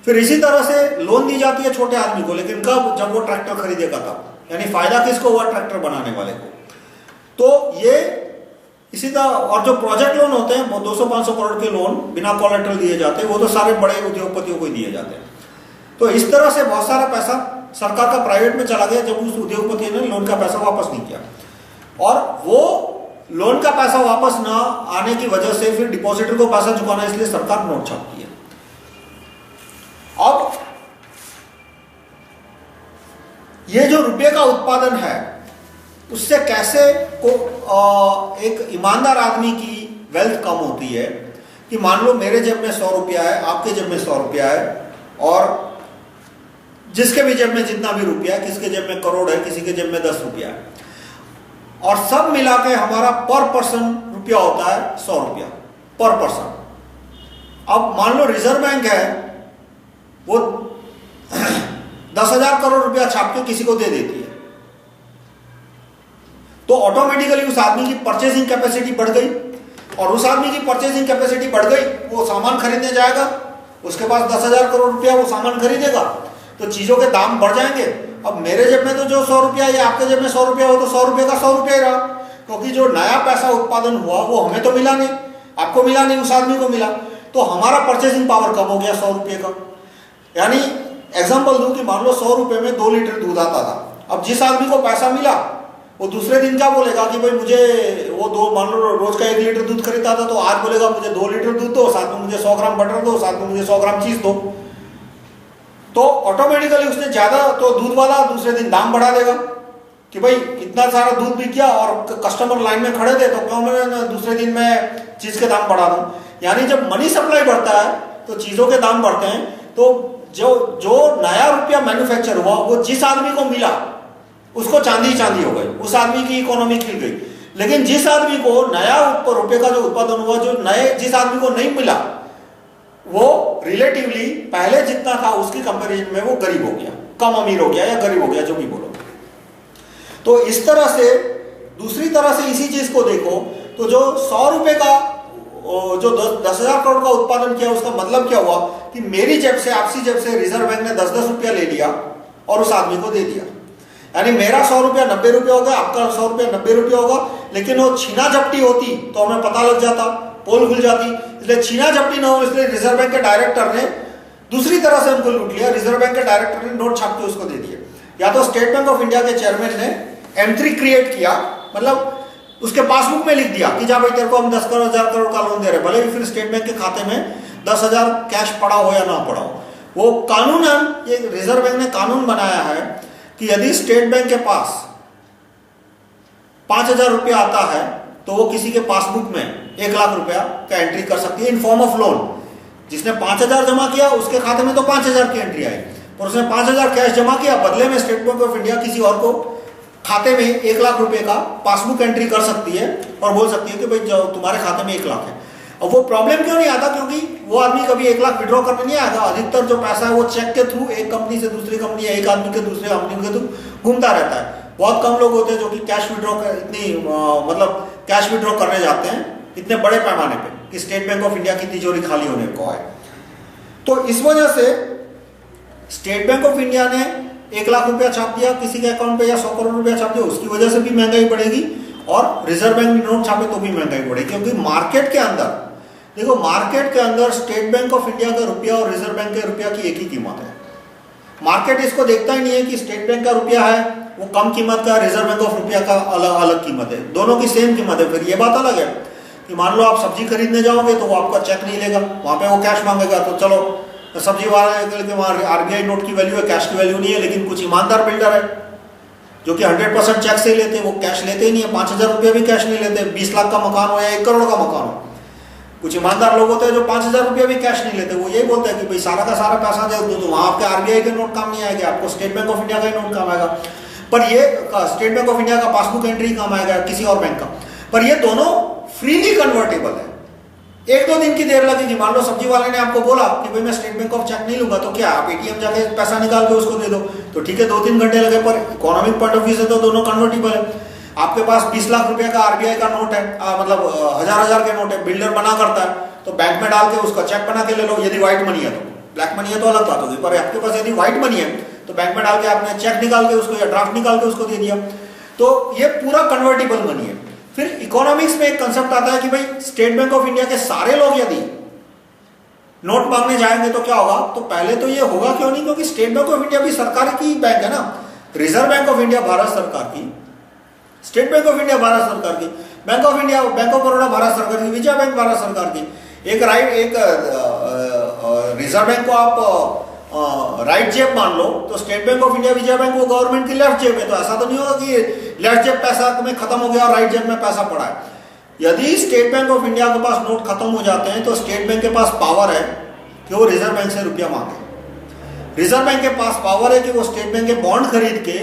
फिर इसी तरह से लोन दी जाती है छोटे आदमी को, लेकिन कब? जब वो ट्रैक्टर खरीदेगा तब। यानी फायदा किसको हुआ? ट्रैक्टर बनाने वाले को। तो ये इसी तरह, और जो प्रोजेक्ट लोन होते हैं वो 200-500 करोड़ के लोन बिना कोलेटरल दिए जाते हैं, वो तो सारे बड़े उद्योगपतियों को ही दिए जाते हैं। तो इस तरह से बहुत सारा पैसा सरकार का प्राइवेट में चला गया जब उस उद्योगपति ने लोन का पैसा वापस नहीं किया, और वो लोन का पैसा वापस ना आने की वजह से फिर डिपॉजिटर को पैसा चुकाना, इसलिए सरकार नोट छापती है। अब ये जो रुपये का उत्पादन है उससे कैसे को एक ईमानदार आदमी की वेल्थ कम होती है कि मान लो मेरे जेब में 100 रुपया है, आपके जेब में 100 रुपया है, और जिसके भी जेब में जितना भी रुपया है, किसके जेब में करोड़ है, किसी के जेब में 10 रुपया है, और सब मिला के हमारा पर पर्सन रुपया होता है 100 रुपया पर पर्सन। अब मान लो रिजर्व बैंक है वो 10,000 करोड़ रुपया छाप के किसी को दे देती है, तो ऑटोमेटिकली उस आदमी की परचेसिंग कैपेसिटी बढ़ गई, और उस आदमी की परचेसिंग कैपेसिटी बढ़ गई, वो सामान खरीदने जाएगा, उसके पास 10,000 करोड़ रुपया, वो सामान खरीदेगा, तो चीजों के दाम बढ़ जाएंगे। अब मेरे जेब में तो जो 100 रुपया या आपके जेब में 100 रुपया हो तो 100 रुपये का 100 रुपया ही रहा, क्योंकि जो नया पैसा उत्पादन हुआ वो हमें तो मिला नहीं, आपको मिला नहीं, उस आदमी को मिला, तो हमारा परचेसिंग पावर कम हो गया 100 रुपये का। यानी एग्जाम्पल दूं कि मान लो 100 रुपये में 2 लीटर दूध आता था। अब जिस आदमी को पैसा मिला वो दूसरे दिन क्या बोलेगा कि भाई मुझे वो मान लो रोज का 1 लीटर दूध खरीदता था, तो आज बोलेगा मुझे 2 लीटर दूध दो, साथ में मुझे 100 ग्राम बटर दो, साथ में मुझे 100 ग्राम चीज दो। तो ऑटोमेटिकली उसने ज्यादा, तो दूध वाला दूसरे दिन दाम बढ़ा देगा कि भाई इतना सारा दूध बिक गया और कस्टमर लाइन में खड़े थे, तो क्यों मैं दूसरे दिन में चीज के दाम बढ़ा दूं। यानी जब मनी सप्लाई बढ़ता है तो चीजों के दाम बढ़ते हैं। तो जो नया रुपया मैन्युफैक्चर हुआ वो जिस आदमी को मिला उसको चांदी चांदी हो गई, उस आदमी की इकोनॉमी खिल गई। लेकिन जिस आदमी को नया रुपये का जो उत्पादन हुआ, जो नए जिस आदमी को नहीं मिला, वो रिलेटिवली पहले जितना था उसकी कंपैरिजन में वो गरीब हो गया, कम अमीर हो गया या गरीब हो गया, जो भी बोलो। तो इस तरह से दूसरी तरह से इसी चीज को देखो तो जो 100 रुपए का जो 10,000 करोड़ का उत्पादन किया, उसका मतलब क्या हुआ कि मेरी जेब से, आपसी जेब से रिजर्व बैंक ने 10-10 रुपया ले लिया और उस आदमी को दे दिया। यानी मेरा 100 रुपया 90 रुपया होगा, आपका 100 रुपया 90 रुपया होगा। लेकिन वो छीना झपटी होती तो हमें पता लग जाता, पोल खुल जाती। इसलिए छीना झपटी ना हो, इसलिए रिजर्व बैंक के डायरेक्टर ने दूसरी तरह से उनको लूट लिया। रिजर्व बैंक के डायरेक्टर ने नोट छाप के उसको दे दिए। या तो स्टेट बैंक ऑफ इंडिया के चेयरमैन ने M3 क्रिएट किया, मतलब उसके पासबुक में लिख दिया कि जा भाई तेरे को हम 10,000 करोड़ का लोन दे रहे, भले ही फिर स्टेट बैंक के खाते में 10,000 कैश पड़ा हो या ना पड़ा हो। वो कानूनन, ये रिजर्व बैंक ने कानून बनाया है कि यदि स्टेट बैंक के पास 5,000 रुपया आता है तो वो किसी के पासबुक में 1 लाख रुपया का एंट्री कर सकती है इन फॉर्म ऑफ लोन। जिसने 5,000 जमा किया उसके खाते में तो 5,000 की एंट्री आई, और उसने 5,000 कैश जमा किया, बदले में स्टेट बैंक ऑफ इंडिया किसी और को खाते में 1 लाख रुपए का पासबुक एंट्री कर सकती है और बोल सकती है कि भाई तुम्हारे खाते में 1 लाख है। और वो प्रॉब्लम क्यों नहीं आता? क्योंकि वो आदमी कभी 1 लाख विड्रॉ करने नहीं आएगा। अधिकतर जो पैसा है वो चेक के थ्रू एक कंपनी से दूसरी कंपनी या एक आदमी के दूसरे कंपनी के थ्रू घूमता रहता है। बहुत कम लोग होते हैं जो कि कैश विड्रॉ मतलब कैश विड्रॉ करने जाते हैं इतने बड़े पैमाने पे कि स्टेट बैंक ऑफ इंडिया की तिजोरी खाली होने को आए। तो इस वजह से स्टेट बैंक ऑफ इंडिया ने 1 लाख रुपया छाप दिया किसी के अकाउंट पे या 100 करोड़ रुपया छाप दिया, उसकी वजह से भी महंगाई बढ़ेगी। और रिजर्व बैंक ने नोट छापे तो भी महंगाई बढ़ेगी, क्योंकि मार्केट के अंदर देखो, मार्केट के अंदर स्टेट बैंक ऑफ इंडिया का रुपया और रिजर्व बैंक के रुपया की एक ही कीमत है। मार्केट इसको देखता ही नहीं है कि स्टेट बैंक का रुपया है वो कम कीमत का, रिजर्व बैंक ऑफ रुपया का अलग अलग कीमत है, दोनों की सेम कीमत है। फिर ये बात अलग है कि मान लो आप सब्जी खरीदने जाओगे तो वो आपका चेक नहीं लेगा, वहां पे वो कैश मांगेगा, तो चलो सब्जी वाला के वहां आरबीआई नोट की वैल्यू है, कैश की वैल्यू नहीं है। लेकिन कुछ ईमानदार बिल्डर है जो कि 100% चेक से ही लेते हैं, वो कैश लेते ही नहीं है, 5,000 रुपया भी कैश नहीं लेते, 20 लाख का मकान हो या 1 करोड़ का मकान हो। कुछ ईमानदार लोग होते हैं जो 5,000 रुपया भी कैश नहीं लेते, वो यही बोलते हैं कि भाई सारा का सारा पैसा दे दो, तो वहां आपके आरबीआई के नोट काम नहीं आएगा, आपको स्टेट बैंक ऑफ इंडिया का ही नोट काम आएगा। पर ये स्टेट बैंक ऑफ इंडिया का पासबुक एंट्री काम आएगा किसी और बैंक का, पर ये दोनों फ्रीली कन्वर्टेबल है। 1-2 दिन की देर लगेगी। मान लो सब्जी वाले ने आपको बोला कि भाई मैं स्टेट बैंक ऑफ चेक नहीं लूंगा, तो क्या आप एटीएम जाके पैसा निकाल के उसको दे दो, तो ठीक है 2-3 घंटे लगे, पर इकोनॉमिक पॉइंट ऑफ व्यू से तो दोनों कन्वर्टेबल है। आपके पास 20 लाख रुपए का आरबीआई का नोट है, मतलब हजार के नोट है, बिल्डर बना करता है, तो बैंक में डाल के उसका चेक बना के ले लो। यदि व्हाइट मनी है तो, ब्लैक मनी है तो अलग बात होगी, पर आपके पास यदि व्हाइट मनी है तो बैंक में डाल के आपने चेक निकाल के उसको या ड्राफ्ट निकाल के उसको दे दिया, तो ये पूरा कन्वर्टेबल मनी है। फिर इकोनॉमिक्स में एक कंसेप्ट आता है कि भाई स्टेट बैंक ऑफ इंडिया के सारे लोग यदि नोट मांगने जाएंगे तो क्या होगा, तो पहले तो ये होगा क्यों नहीं, क्योंकि स्टेट बैंक ऑफ इंडिया भी सरकार की बैंक है ना। Reserve Bank of India Bharat सरकार की, state bank of India Bharat सरकार की, bank of India, bank of Baroda Bharat सरकार की, विजया बैंक भारत सरकार की। एक रिजर्व बैंक को आप राइट जेब मान लो, तो state bank of India Vijaya bank वो गवर्नमेंट की लेफ्ट जेब है। तो ऐसा तो नहीं होगा कि लेफ्ट जेब पैसा में खत्म हो गया और राइट जेब में पैसा पड़ा है। यदि स्टेट बैंक ऑफ इंडिया के पास नोट खत्म हो जाते हैं तो स्टेट बैंक के पास पावर है कि वो रिजर्व बैंक से रुपया मांगे। रिजर्व बैंक के पास पावर है कि वो स्टेट बैंक के बॉन्ड खरीद के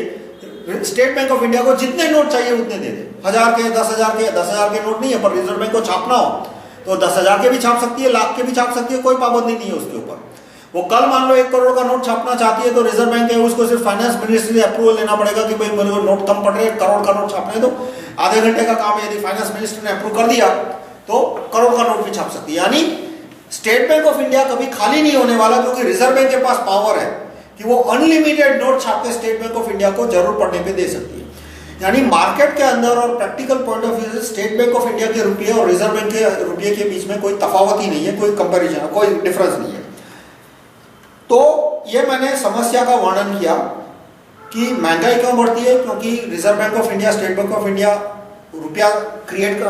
स्टेट बैंक ऑफ इंडिया को जितने नोट चाहिए उतने दे दे। 1000 के, 10,000 के, 10,000 के नोट नहीं है, पर रिजर्व बैंक को छापना हो तो 10,000 के भी छाप सकती है, लाख के भी छाप सकती है, कोई पाबंदी नहीं है उसके ऊपर। वो कल मान लो 1 करोड़ का नोट छापना चाहती है तो रिजर्व बैंक है उसको सिर्फ फाइनेंस मिनिस्ट्री से अप्रूवल लेना पड़ेगा कि भाई मेरे को नोट कम पड़ रहे हैं, 1 करोड़ का नोट छापने दो। आधे घंटे का काम है, यदि फाइनेंस मिनिस्टर ने अप्रूव कर दिया तो करोड़ का नोट भी छाप सकती है। यानी स्टेट बैंक ऑफ इंडिया कभी खाली नहीं होने वाला, क्योंकि रिजर्व बैंक के पास पावर है कि वो अनलिमिटेड नोट छाप के स्टेट बैंक ऑफ इंडिया को जरूर पड़ने पे दे सकती है। यानी मार्केट के अंदर और प्रैक्टिकल पॉइंट ऑफ व्यू से स्टेट बैंक ऑफ इंडिया के रुपये और रिजर्व बैंक के रुपये के बीच में कोई तफावत ही नहीं है, कोई कंपैरिजन, कोई डिफरेंस नहीं है। तो ये मैंने समस्या का वर्णन किया कि महंगाई क्यों बढ़ती है, क्योंकि reserve Bank of India, state bank of India रुपया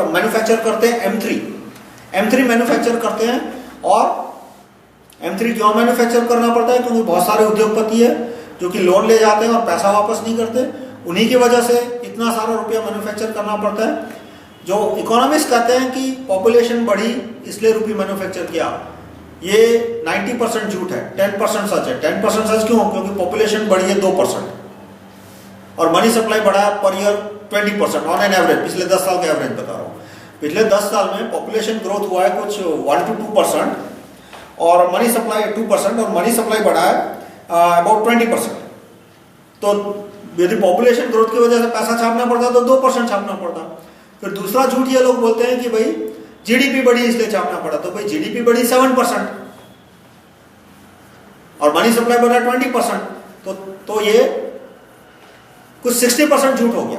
मैन्युफैक्चर करते हैं, M3 मैन्युफैक्चर करते हैं। और M3 क्यों मैन्युफैक्चर करना पड़ता है, क्योंकि बहुत सारे उद्योगपति है जो कि लोन ले जाते हैं और पैसा वापस नहीं करते, उन्हीं की वजह से इतना सारा रुपया मैन्युफैक्चर करना पड़ता है। जो इकोनॉमिस्ट कहते हैं कि पॉपुलेशन बढ़ी इसलिए रुपये मैन्युफैक्चर किया, ये 90% झूठ है, 10% सच है। 10% सच क्यों, क्योंकि पॉपुलेशन बढ़ी है 2% और मनी सप्लाई बढ़ा है per year 20% on an average. पिछले 10 साल का एवरेज बता रहा हूँ, पिछले 10 साल में पॉपुलेशन ग्रोथ हुआ है कुछ 1 to 2% और मनी सप्लाई 2%, और मनी सप्लाई बढ़ा है अबाउट 20%। तो यदि पॉपुलेशन ग्रोथ की वजह से पैसा छापना पड़ता तो 2% छापना पड़ता। फिर दूसरा झूठ ये लोग बोलते हैं कि भाई जीडीपी बढ़ी इसलिए छापना पड़ा, तो भाई जीडीपी बढ़ी 7% और मनी सप्लाई बढ़ा 20%, तो ये कुछ 60% झूठ हो गया।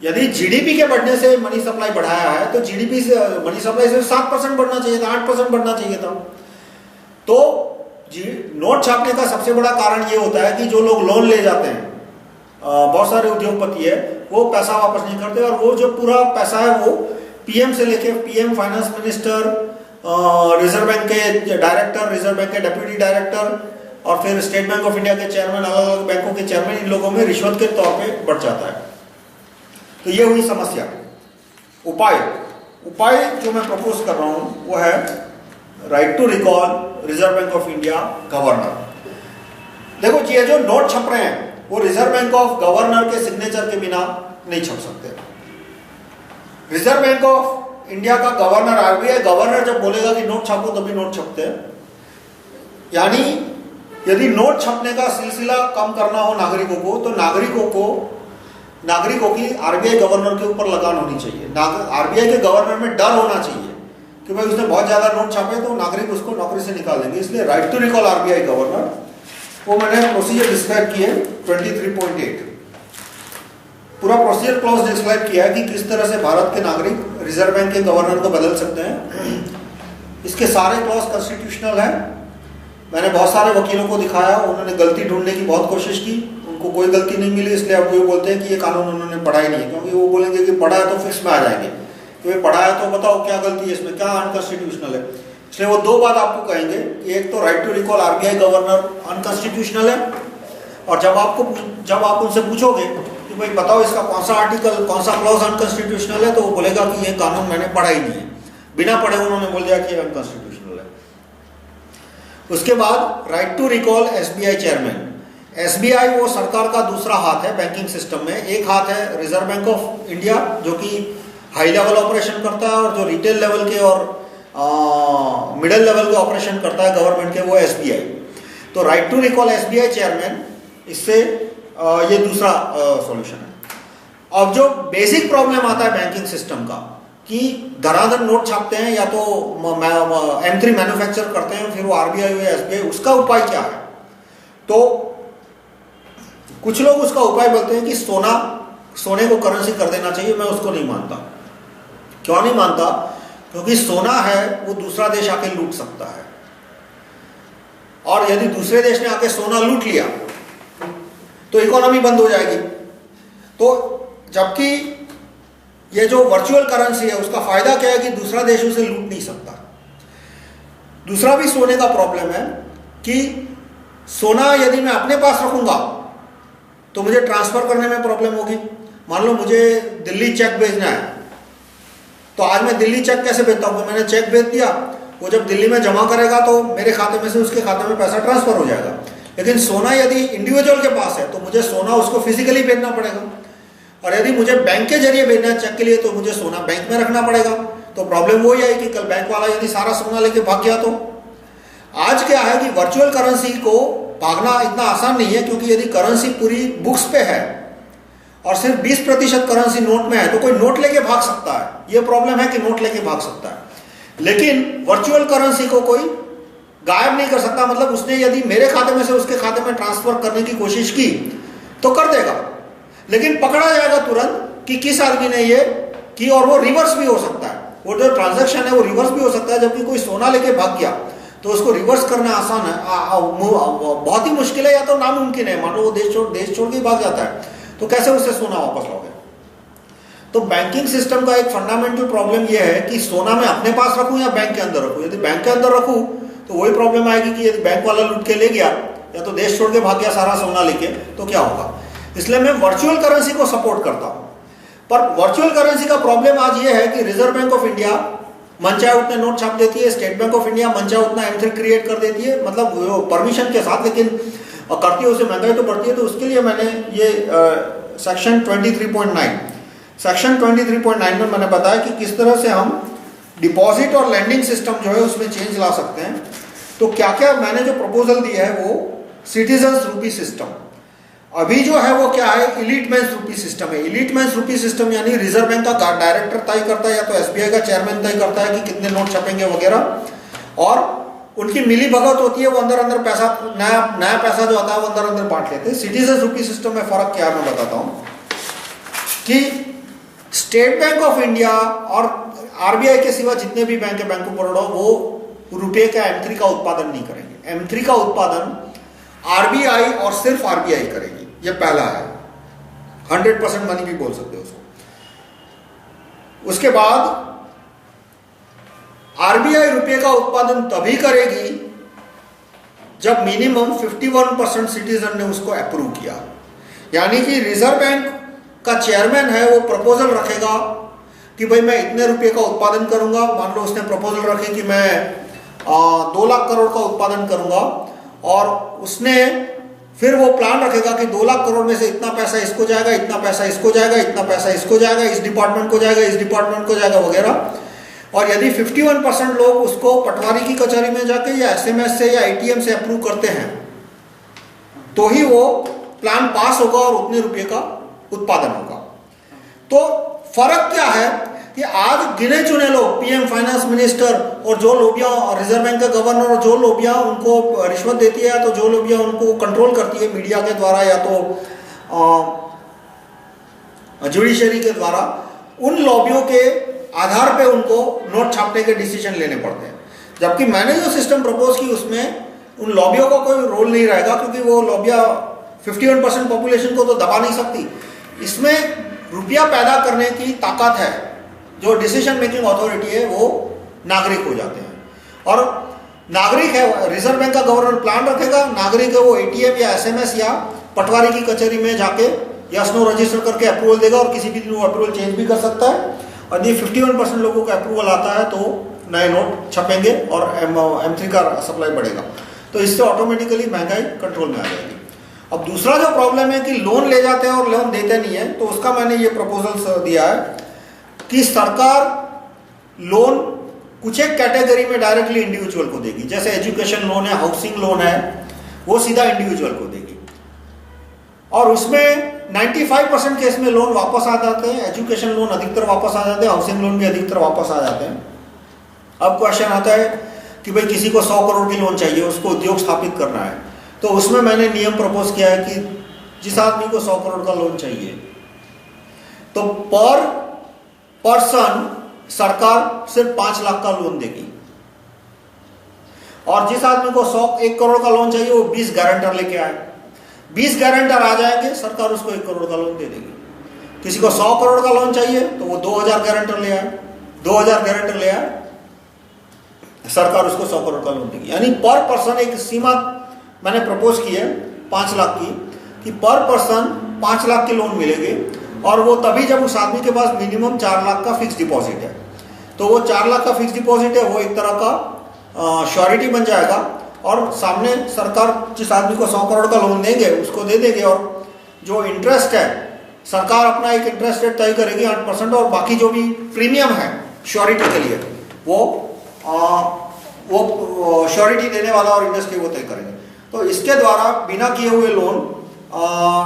यदि जीडीपी के बढ़ने से मनी सप्लाई बढ़ाया है तो जीडीपी से मनी सप्लाई से 7% बढ़ना चाहिए था, 8% बढ़ना चाहिए था। तो नोट छापने का सबसे बड़ा कारण ये होता है कि जो लोग लोन ले जाते हैं, बहुत सारे उद्योगपति है, वो पैसा वापस नहीं करते, और वो जो पूरा पैसा है वो पीएम से लेके PM, finance minister, reserve bank के डायरेक्टर, रिजर्व बैंक के डेप्यूटी डायरेक्टर और फिर स्टेट बैंक ऑफ इंडिया के चेयरमैन, अलग अलग बैंकों के चेयरमैन, इन लोगों में रिश्वत के तौर पे बढ़ जाता है। तो ये हुई समस्या। उपाय जो मैं प्रपोज कर रहा हूं वो है right to recall Reserve Bank of India governor. देखो ये जो नोट छप रहे हैं वो रिजर्व बैंक ऑफ गवर्नर के सिग्नेचर के बिना नहीं छप सकते। रिजर्व बैंक ऑफ इंडिया का गवर्नर, आरबीआई गवर्नर जब बोलेगा कि नोट छापो तभी नोट छपते हैं। यानी यदि नोट छपने का सिलसिला कम करना हो नागरिकों को, तो नागरिकों की आरबीआई गवर्नर के ऊपर लगान होनी चाहिए। आरबीआई के गवर्नर में डर होना चाहिए कि भाई उसने बहुत ज्यादा नोट छापे तो नागरिक उसको नौकरी से निकाल देंगे। इसलिए right to recall RBI governor, वो मैंने प्रोसीजर डिस्क्राइब किए 23.8। पूरा प्रोसीजर क्लॉज डिस्क्राइब किया है कि किस तरह से भारत के नागरिक रिजर्व बैंक के गवर्नर को बदल सकते हैं। इसके सारे क्लॉज कॉन्स्टिट्यूशनल है। मैंने बहुत सारे वकीलों को दिखाया, उन्होंने गलती ढूंढने की बहुत कोशिश की, उनको कोई गलती नहीं मिली, इसलिए अब वो बोलते हैं कि ये कानून उन्होंने पढ़ा ही नहीं है, क्योंकि वो बोलेंगे कि पढ़ा है तो फिक्स में आ जाएंगे कि भाई पढ़ा है तो बताओ क्या गलती है इसमें, क्या अनकॉन्स्टिट्यूशनल है। इसलिए वो दो बात आपको कहेंगे कि एक तो right to recall RBI governor unconstitutional है, और जब आप उनसे पूछोगे कि भाई बताओ इसका कौन सा आर्टिकल, कौन सा क्लॉज अनकॉन्स्टिट्यूशनल है, तो वो बोलेगा कि ये कानून मैंने पढ़ा ही नहीं है। बिना पढ़े उन्होंने बोल दिया कि अनकॉन्स्टिट्यूशनल है। उसके बाद right to recall SBI chairman. SBI वो सरकार का दूसरा हाथ है बैंकिंग सिस्टम में। एक हाथ है रिजर्व बैंक ऑफ इंडिया जो कि हाई लेवल ऑपरेशन करता है, और जो रिटेल लेवल के और मिडिल लेवल के ऑपरेशन करता है गवर्नमेंट के, वो एसबीआई। तो right to recall SBI chairman, इससे ये दूसरा सॉल्यूशन है। अब जो बेसिक प्रॉब्लम आता है बैंकिंग सिस्टम का कि धड़ाधड़ नोट छापते हैं या तो M3 मैन्युफैक्चर करते हैं, फिर वो आरबीआई या एसबीआई, उसका उपाय क्या है? तो कुछ लोग उसका उपाय बोलते हैं कि सोने को करेंसी कर देना चाहिए। मैं उसको नहीं मानता। क्यों नहीं मानता? क्योंकि सोना है वो दूसरा देश आके लूट सकता है, और यदि दूसरे देश ने आके सोना लूट लिया तो इकोनॉमी बंद हो जाएगी। तो जबकि ये जो वर्चुअल करेंसी है उसका फायदा क्या है कि दूसरा देश उसे लूट नहीं सकता। दूसरा भी सोने का प्रॉब्लम है कि सोना यदि मैं अपने पास रखूंगा तो मुझे ट्रांसफर करने में प्रॉब्लम होगी। मान लो मुझे दिल्ली चेक भेजना है, तो आज मैं दिल्ली चेक कैसे भेजता हूँ? मैंने चेक भेज दिया, वो जब दिल्ली में जमा करेगा तो मेरे खाते में से उसके खाते में पैसा ट्रांसफर हो जाएगा। लेकिन सोना यदि इंडिविजुअल के पास है तो मुझे सोना उसको फिजिकली भेजना पड़ेगा, और यदि मुझे बैंक के जरिए भेजना है चेक के लिए तो मुझे सोना बैंक में रखना पड़ेगा। तो प्रॉब्लम वही है कि कल बैंक वाला यदि सारा सोना लेके भाग गया तो। आज क्या है कि वर्चुअल करेंसी को भागना इतना आसान नहीं है, क्योंकि यदि करेंसी पूरी बुक्स पे है और सिर्फ 20% करेंसी नोट में है तो कोई नोट लेके भाग सकता है। यह प्रॉब्लम है कि नोट लेके भाग सकता है, लेकिन वर्चुअल करेंसी को कोई गायब नहीं कर सकता। मतलब उसने यदि मेरे खाते में से उसके खाते में ट्रांसफर करने की कोशिश की तो कर देगा, लेकिन पकड़ा जाएगा तुरंत कि किस आदमी ने ये की, और वो रिवर्स भी हो सकता है। वो जो ट्रांजैक्शन है वो रिवर्स भी हो सकता है। जबकि कोई सोना लेके भाग गया तो उसको रिवर्स करना आसान है, बहुत ही मुश्किल है या तो नामुमकिन है। मान लो वो देश छोड़ के भाग जाता है तो कैसे उससे सोना वापस लोगे? तो बैंकिंग सिस्टम का एक फंडामेंटल प्रॉब्लम यह है कि सोना मैं अपने पास रखूं या बैंक के अंदर रखूं। यदि बैंक के अंदर रखूं तो वही प्रॉब्लम आएगी कि यदि बैंक वाला लूट के ले गया या तो देश छोड़ के भाग गया सारा सोना लेके, तो क्या होगा? इसलिए मैं वर्चुअल करेंसी को सपोर्ट करता हूं। पर वर्चुअल करेंसी का प्रॉब्लम आज ये है कि रिजर्व बैंक ऑफ इंडिया मन चाहे उतने नोट छाप देती है, स्टेट बैंक ऑफ इंडिया मन चाहे उतना M3 क्रिएट कर देती है, मतलब परमिशन के साथ, लेकिन करती है उसे महंगाई तो बढ़ती है। तो उसके लिए मैंने ये सेक्शन 23.9 में मैंने बताया कि किस तरह से हम डिपॉजिट और लैंडिंग सिस्टम जो है उसमें चेंज ला सकते हैं। तो क्या क्या मैंने जो प्रपोजल दिया है वो सिटीजन्स रूपी सिस्टम। अभी जो है वो क्या है, इलीट मैंस रूपी सिस्टम है। इलीट मैंस रूपी सिस्टम यानी रिजर्व बैंक का डायरेक्टर तय करता है या तो एसबीआई का चेयरमैन तय करता है कि कितने नोट छपेंगे वगैरह, और उनकी मिली भगत होती है। वो अंदर पैसा, नया पैसा जो आता है वो अंदर बांट लेते हैं। सिटीजन रूपी सिस्टम में फर्क क्या है मैं बताता हूं कि स्टेट बैंक ऑफ इंडिया और आरबीआई के सिवा जितने भी बैंक है, बैंक ऑफ बड़ौदा, वो रुपये का M3 का उत्पादन नहीं करेंगे। M3 का उत्पादन आरबीआई और सिर्फ आरबीआई करेगी। ये पहला है, 100% मनी भी बोल सकते हो उसको। उसके बाद आरबीआई रुपये का उत्पादन तभी करेगी जब मिनिमम 51% सिटीजन ने उसको अप्रूव किया। यानी कि रिजर्व बैंक का चेयरमैन है वो प्रपोजल रखेगा कि भाई मैं इतने रुपये का उत्पादन करूंगा। मान लो उसने प्रपोजल रखे कि मैं 2 लाख करोड़ का उत्पादन करूंगा, और उसने फिर वो प्लान रखेगा कि 2 लाख करोड़ में से इतना पैसा इसको जाएगा, इतना पैसा इसको जाएगा, इतना पैसा इसको जाएगा, इस डिपार्टमेंट को जाएगा, इस डिपार्टमेंट को जाएगा वगैरह। और यदि 51% लोग उसको पटवारी की कचहरी में जाके या एसएमएस से या एटीएम से अप्रूव करते हैं तो ही वो प्लान पास होगा और उतने रुपये का उत्पादन होगा। तो फर्क क्या है कि आज गिने चुने लोग, पीएम फाइनेंस मिनिस्टर और जो लोबिया, रिजर्व बैंक का गवर्नर और जो लोबिया उनको रिश्वत देती है, या तो जो लोबिया उनको कंट्रोल करती है मीडिया के द्वारा, या तो जुडिशरी के द्वारा उन लॉबियों के आधार पे उनको नोट छापने के डिसीजन लेने पड़ते हैं। जबकि मैंने जो सिस्टम प्रपोज की उसमें उन लॉबियों का कोई रोल नहीं रहेगा, क्योंकि वो लॉबियाँ 51% पॉपुलेशन को तो दबा नहीं सकती। इसमें रुपया पैदा करने की ताकत है, जो डिसीजन मेकिंग अथॉरिटी है वो नागरिक हो जाते हैं। और नागरिक है, रिजर्व बैंक का गवर्नर प्लान रखेगा, नागरिक है वो एटीएम या एसएमएस या पटवारी की कचहरी में जाके यस नो रजिस्टर करके अप्रूवल देगा, और किसी भी दिन वो अप्रूवल चेंज भी कर सकता है। और यदि 51% लोगों का अप्रूवल आता है तो नए नोट छपेंगे और M3 का सप्लाई बढ़ेगा। तो इससे ऑटोमेटिकली महंगाई कंट्रोल में आ जाएगी। अब दूसरा जो प्रॉब्लम है कि लोन ले जाते हैं और लोन देते नहीं है, तो उसका मैंने ये प्रपोजल्स दिया है कि सरकार लोन कुछ एक कैटेगरी में डायरेक्टली इंडिविजुअल को देगी, जैसे एजुकेशन लोन है, हाउसिंग लोन है, वो सीधा इंडिविजुअल को देगी। और उसमें 95% केस में लोन वापस आ जाते हैं, एजुकेशन लोन अधिकतर वापस आ जाते हैं, हाउसिंग लोन भी अधिकतर वापस आ जाते हैं। अब क्वेश्चन आता है कि भाई किसी को 100 करोड़ की लोन चाहिए, उसको उद्योग स्थापित करना है, तो उसमें मैंने नियम प्रपोज किया है कि जिस आदमी को 100 करोड़ का लोन चाहिए तो पर पर्सन सरकार सिर्फ 5 लाख का लोन देगी, और जिस आदमी को 1 करोड़ का लोन चाहिए वो 20 गारंटर लेके आए, 20 गारंटर आ जाएंगे, सरकार उसको 1 करोड़ का लोन दे देगी। किसी को 100 करोड़ का लोन चाहिए तो वो 2000 गारंटर ले आए, 2000 गारंटर ले आए, सरकार उसको 100 करोड़ का लोन देगी। यानी पर पर्सन एक सीमा मैंने प्रपोज की है 5 लाख की, कि पर पर्सन 5 लाख की लोन मिलेगी, और वो तभी जब उस आदमी के पास मिनिमम 4 लाख का फिक्स डिपॉजिट है। तो वो 4 लाख का फिक्स डिपॉजिट है, वो एक तरह का श्योरिटी बन जाएगा, और सामने सरकार जिस आदमी को 100 करोड़ का लोन देंगे उसको दे देंगे, और जो इंटरेस्ट है सरकार अपना एक इंटरेस्ट रेट तय करेगी 8%, और बाकी जो भी प्रीमियम है श्योरिटी के लिए वो श्योरिटी देने वाला और इंडस्ट्री वो तय करेंगे। तो इसके द्वारा बिना किए हुए लोन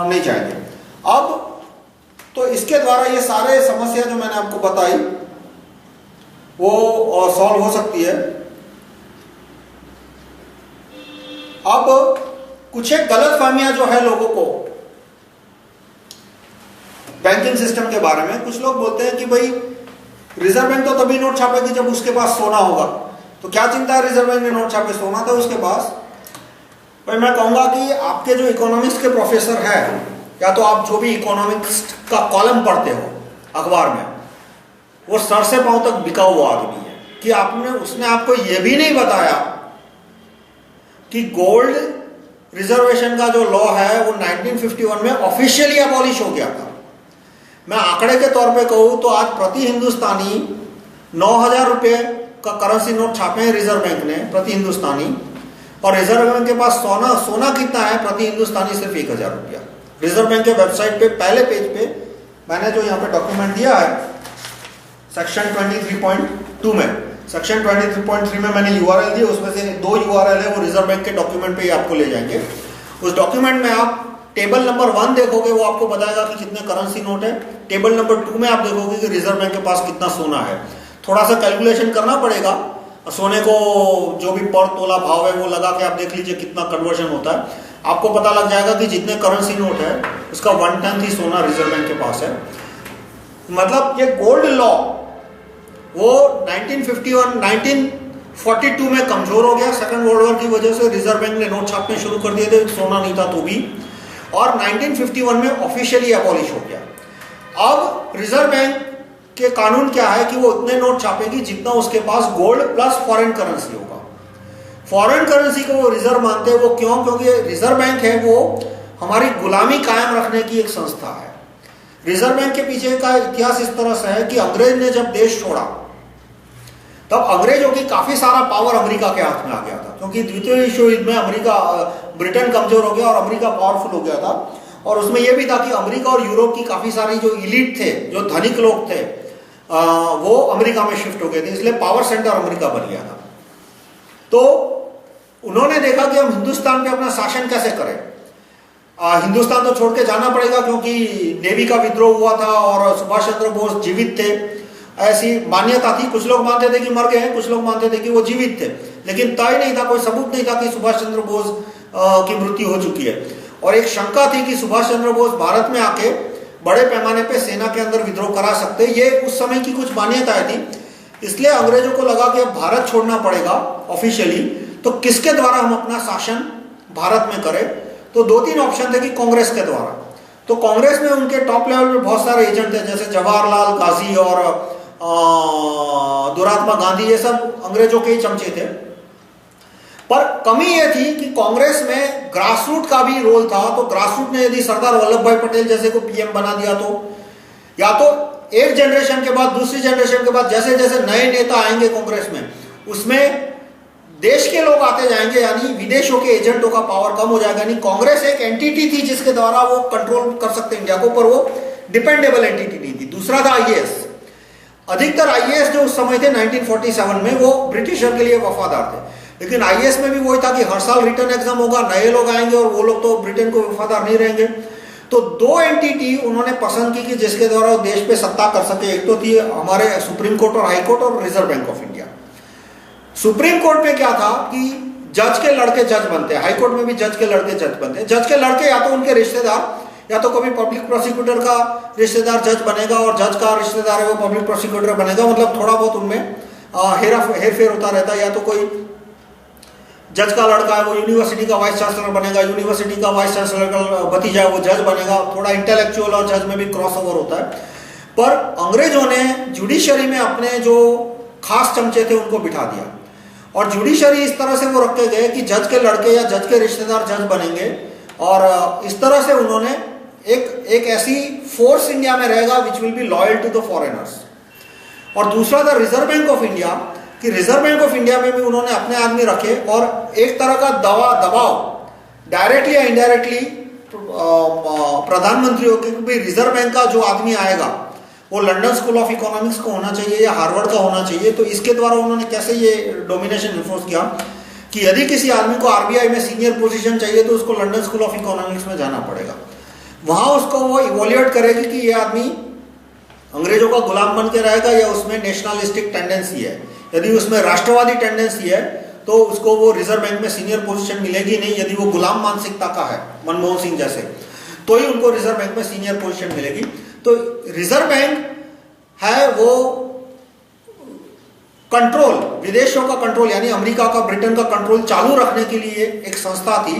नहीं जाएंगे। अब तो इसके द्वारा ये सारे समस्या जो मैंने आपको बताई वो सॉल्व हो सकती है। अब कुछ एक गलतफहमियां जो है लोगों को बैंकिंग सिस्टम के बारे में, कुछ लोग बोलते हैं कि भाई रिजर्व बैंक तो तभी नोट छापेगी जब उसके पास सोना होगा, तो क्या चिंता है रिजर्व बैंक ने नोट छापे, सोना था उसके पास। भाई मैं कहूंगा कि आपके जो इकोनॉमिक्स के प्रोफेसर हैं, या तो आप जो भी इकोनॉमिक्स का कॉलम पढ़ते हो अखबार में, वो सर से पांव तक बिका हुआ आदमी है कि उसने आपको यह भी नहीं बताया कि गोल्ड रिजर्वेशन का जो लॉ है वो 1951 में ऑफिशियली अबॉलिश हो गया था। मैं आंकड़े के तौर पे कहूं तो आज प्रति हिंदुस्तानी 9,000 रुपए का करेंसी नोट छापे हैं रिजर्व बैंक ने प्रति हिंदुस्तानी, और रिजर्व बैंक के पास सोना कितना है प्रति हिंदुस्तानी, सिर्फ 1,000 रुपया। रिजर्व बैंक के वेबसाइट पे पहले पेज पे मैंने जो यहाँ पे डॉक्यूमेंट दिया है सेक्शन 23.2 में, सेक्शन 23.3 में मैंने यूआरएल दिया, उसमें से 2 यूआरएल है वो रिजर्व बैंक के डॉक्यूमेंट पे ही आपको ले जाएंगे। उस डॉक्यूमेंट में आप टेबल नंबर 1 देखोगे, वो आपको बताएगा कि कितने करेंसी नोट है। टेबल नंबर 2 में आप देखोगे कि रिजर्व बैंक के पास कितना सोना है। थोड़ा सा कैलकुलेशन करना पड़ेगा, सोने को जो भी पर तोला भाव है वो लगा के आप देख लीजिए कितना कन्वर्जन होता है, आपको पता लग जाएगा कि जितने करेंसी नोट है उसका 1/10 ही सोना रिजर्व बैंक के पास है। मतलब ये गोल्ड लॉ वो 1942 में कमजोर हो गया, सेकंड वर्ल्ड वॉर की वजह से रिजर्व बैंक ने नोट छापने शुरू कर दिए थे, सोना नहीं था तो भी, और 1951 में ऑफिशियली अबॉलिश हो गया। अब रिजर्व बैंक के कानून क्या है कि वो उतने नोट छापेगी जितना उसके पास गोल्ड प्लस फॉरेन करेंसी होगा। फॉरेन करेंसी को वो रिजर्व मानते हैं, वो क्यों? क्योंकि रिजर्व बैंक है वो हमारी गुलामी कायम रखने की एक संस्था है। रिजर्व बैंक के पीछे का इतिहास इस तरह से है कि अंग्रेज ने जब देश छोड़ा तब अंग्रेजों की काफी सारा पावर अमेरिका के हाथ में आ गया था, क्योंकि द्वितीय विश्व युद्ध में ब्रिटेन कमजोर हो गया और अमेरिका पावरफुल हो गया था। और उसमें यह भी था कि अमेरिका और यूरोप की काफी सारी जो इलीट थे, जो धनिक लोग थे, वो अमेरिका में शिफ्ट हो गए थे, इसलिए पावर सेंटर अमेरिका बन गया था। तो उन्होंने देखा कि हम हिंदुस्तान पे अपना शासन कैसे करें। हिंदुस्तान तो छोड़ के जाना पड़ेगा क्योंकि नेवी का विद्रोह हुआ था और सुभाष चंद्र बोस जीवित थे, ऐसी मान्यता थी। कुछ लोग मानते थे कि मर गए हैं, कुछ लोग मानते थे कि वो जीवित थे, लेकिन तय नहीं था, कोई सबूत नहीं था कि सुभाष चंद्र बोस की मृत्यु हो चुकी है। और एक शंका थी कि सुभाष चंद्र बोस भारत में आके बड़े पैमाने पे सेना के अंदर विद्रोह करा सकते। ये उस समय की कुछ मान्यताएं थी, इसलिए अंग्रेजों को लगा कि अब भारत छोड़ना पड़ेगा ऑफिशियली, तो किसके द्वारा हम अपना शासन भारत में करें। तो दो तीन ऑप्शन थे कि कांग्रेस के द्वारा। तो कांग्रेस में उनके टॉप लेवल पे बहुत सारे एजेंट थे, जैसे जवाहरलाल गाजी और दुरात्मा गांधी, ये सब अंग्रेजों के ही चमचे थे। पर कमी यह थी कि कांग्रेस में ग्रासरूट का भी रोल था। तो ग्रासरूट ने यदि सरदार वल्लभ भाई पटेल जैसे को पीएम बना दिया, तो या तो एक जनरेशन के बाद दूसरी जनरेशन के बाद जैसे जैसे नए नेता आएंगे कांग्रेस में, उसमें देश के लोग आते जाएंगे, यानी विदेशों के एजेंटों का पावर कम हो जाएगा। यानी कांग्रेस एक एंटिटी थी जिसके द्वारा वो कंट्रोल कर सकते इंडिया को, पर वो डिपेंडेबल एंटिटी नहीं थी। दूसरा था आईएएस। अधिकतर आईएएस जो उस समय थे 1947 में, वो ब्रिटिशर के लिए वफादार थे। लेकिन आईएएस में भी वही था कि हर साल रिटर्न एग्जाम होगा, नए लोग आएंगे और वो लोग तो ब्रिटेन को वफादार नहीं रहेंगे। तो दो एंटिटी उन्होंने पसंद की कि जिसके द्वारा वो देश पे सत्ता कर सके। एक तो थी हमारे सुप्रीम कोर्ट और हाई कोर्ट और reserve Bank of India. Supreme court में क्या था कि जज के लड़के जज बनते हैं, हाई कोर्ट में भी जज के लड़के जज बनते हैं। जज के लड़के या तो उनके रिश्तेदार, या तो कभी पब्लिक प्रोसिक्यूटर का रिश्तेदार जज बनेगा और जज का रिश्तेदार है वो पब्लिक प्रोसिक्यूटर बनेगा। मतलब थोड़ा बहुत उनमें हेरफेर होता रहता है। या तो कोई जज का लड़का है वो यूनिवर्सिटी का वाइस चांसलर बनेगा, यूनिवर्सिटी का वाइस चांसलर का भतीजा है वो जज बनेगा। थोड़ा इंटेलेक्चुअल और जज में भी क्रॉस ओवर होता है। पर अंग्रेजों ने जुडिशरी में अपने जो खास चमचे थे उनको बिठा दिया, और जुडिशरी इस तरह से वो रखे गए कि जज के लड़के या जज के रिश्तेदार जज बनेंगे। और इस तरह से उन्होंने एक ऐसी फोर्स इंडिया में रहेगा which will be loyal to the foreigners. और दूसरा था रिजर्व बैंक ऑफ इंडिया, कि रिजर्व बैंक ऑफ इंडिया में भी उन्होंने अपने आदमी रखे और एक तरह का दबाव डायरेक्टली या इनडायरेक्टली प्रधानमंत्रियों के, क्योंकि रिजर्व बैंक का जो आदमी आएगा वो लंदन स्कूल ऑफ इकोनॉमिक्स का होना चाहिए या हार्वर्ड का होना चाहिए। तो इसके द्वारा उन्होंने कैसे ये डोमिनेशन इन्फोर्स किया कि यदि किसी आदमी को आरबीआई में सीनियर पोजीशन चाहिए तो उसको लंदन स्कूल ऑफ इकोनॉमिक्स में जाना पड़ेगा। वहां उसको वो इवोल्यूएट करेगी कि ये आदमी अंग्रेजों का गुलाम बन के रहेगा या उसमें नेशनलिस्टिक टेंडेंसी है। यदि उसमें राष्ट्रवादी टेंडेंसी है तो उसको वो रिजर्व बैंक में सीनियर पोजीशन मिलेगी नहीं। यदि वो गुलाम मानसिकता का है, मनमोहन सिंह जैसे, तो ही उनको रिजर्व बैंक में सीनियर पोजीशन मिलेगी। तो रिजर्व बैंक है वो कंट्रोल, विदेशों का कंट्रोल, यानी अमेरिका का, ब्रिटेन का कंट्रोल चालू रखने के लिए एक संस्था थी।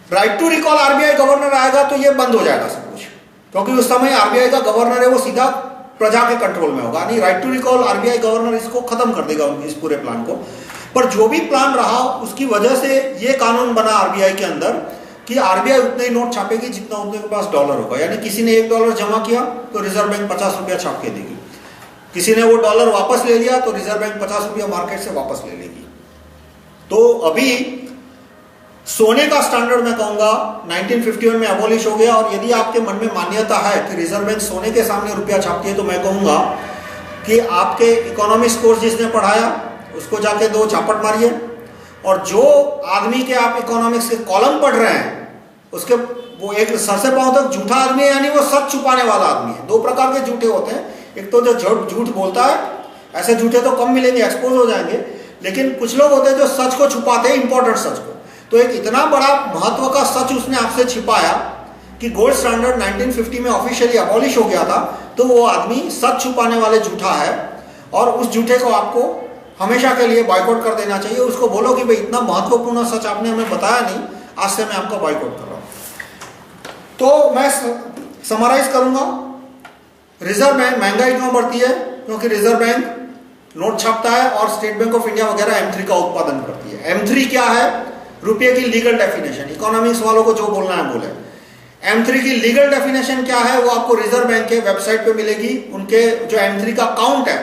Right to recall RBI governor आएगा तो ये बंद हो जाएगा सब कुछ, क्योंकि उस समय आरबीआई का गवर्नर है वो सीधा प्रजा के कंट्रोल में होगा। यानी right to recall RBI governor इसको खत्म कर देगा इस पूरे प्लान को। पर जो भी प्लान रहा उसकी वजह से ये कानून बना आरबीआई के अंदर कि आरबीआई उतने ही नोट छापेगी जितना उनके पास डॉलर होगा। यानी किसी ने $1 जमा किया तो रिजर्व बैंक 50 रुपया छाप के देगी, किसी ने वो डॉलर वापस ले लिया तो रिजर्व बैंक 50 रुपया मार्केट से वापस ले लेगी। तो अभी सोने का स्टैंडर्ड मैं कहूंगा 1951 में अबॉलिश हो गया। और यदि आपके मन में मान्यता है कि रिजर्व बैंक सोने के सामने रुपया छापती है तो मैं कहूंगा कि आपके इकोनॉमिक्स कोर्स जिसने पढ़ाया उसको जाके 2 चापट मारिए, और जो आदमी के आप इकोनॉमिक्स के कॉलम पढ़ रहे हैं उसके वो एक सर से पांव तक झूठा आदमी है, यानी वो सच छुपाने वाला आदमी है। 2 प्रकार के झूठे होते हैं, एक तो जो झूठ बोलता है, ऐसे झूठे तो कम मिलेंगे, एक्सपोज हो जाएंगे, लेकिन कुछ लोग होते हैं जो सच को छुपाते हैं, इंपॉर्टेंट सच को। तो एक इतना बड़ा महत्व का सच उसने आपसे छिपाया कि गोल्ड स्टैंडर्ड 1950 में ऑफिशियली अबॉलिश हो गया था। तो वो आदमी सच छुपाने वाले झूठा है और उस झूठे को आपको हमेशा के लिए बॉयकॉट कर देना चाहिए। उसको बोलो कि भाई इतना महत्वपूर्ण सच आपने हमें बताया नहीं, आज से मैं आपको बॉयकॉट कर रहा हूं। तो मैं समराइज करूंगा, रिजर्व बैंक महंगाई क्यों बढ़ती है? क्योंकि रिजर्व बैंक नोट छापता है और स्टेट बैंक ऑफ इंडिया वगैरह M3 का उत्पादन करती है। M3 क्या है? रुपये की लीगल डेफिनेशन। इकोनॉमिक्स वालों को जो बोलना है बोले। M3 की लीगल डेफिनेशन क्या है वो आपको रिजर्व बैंक के वेबसाइट पे मिलेगी। उनके जो M3 का काउंट है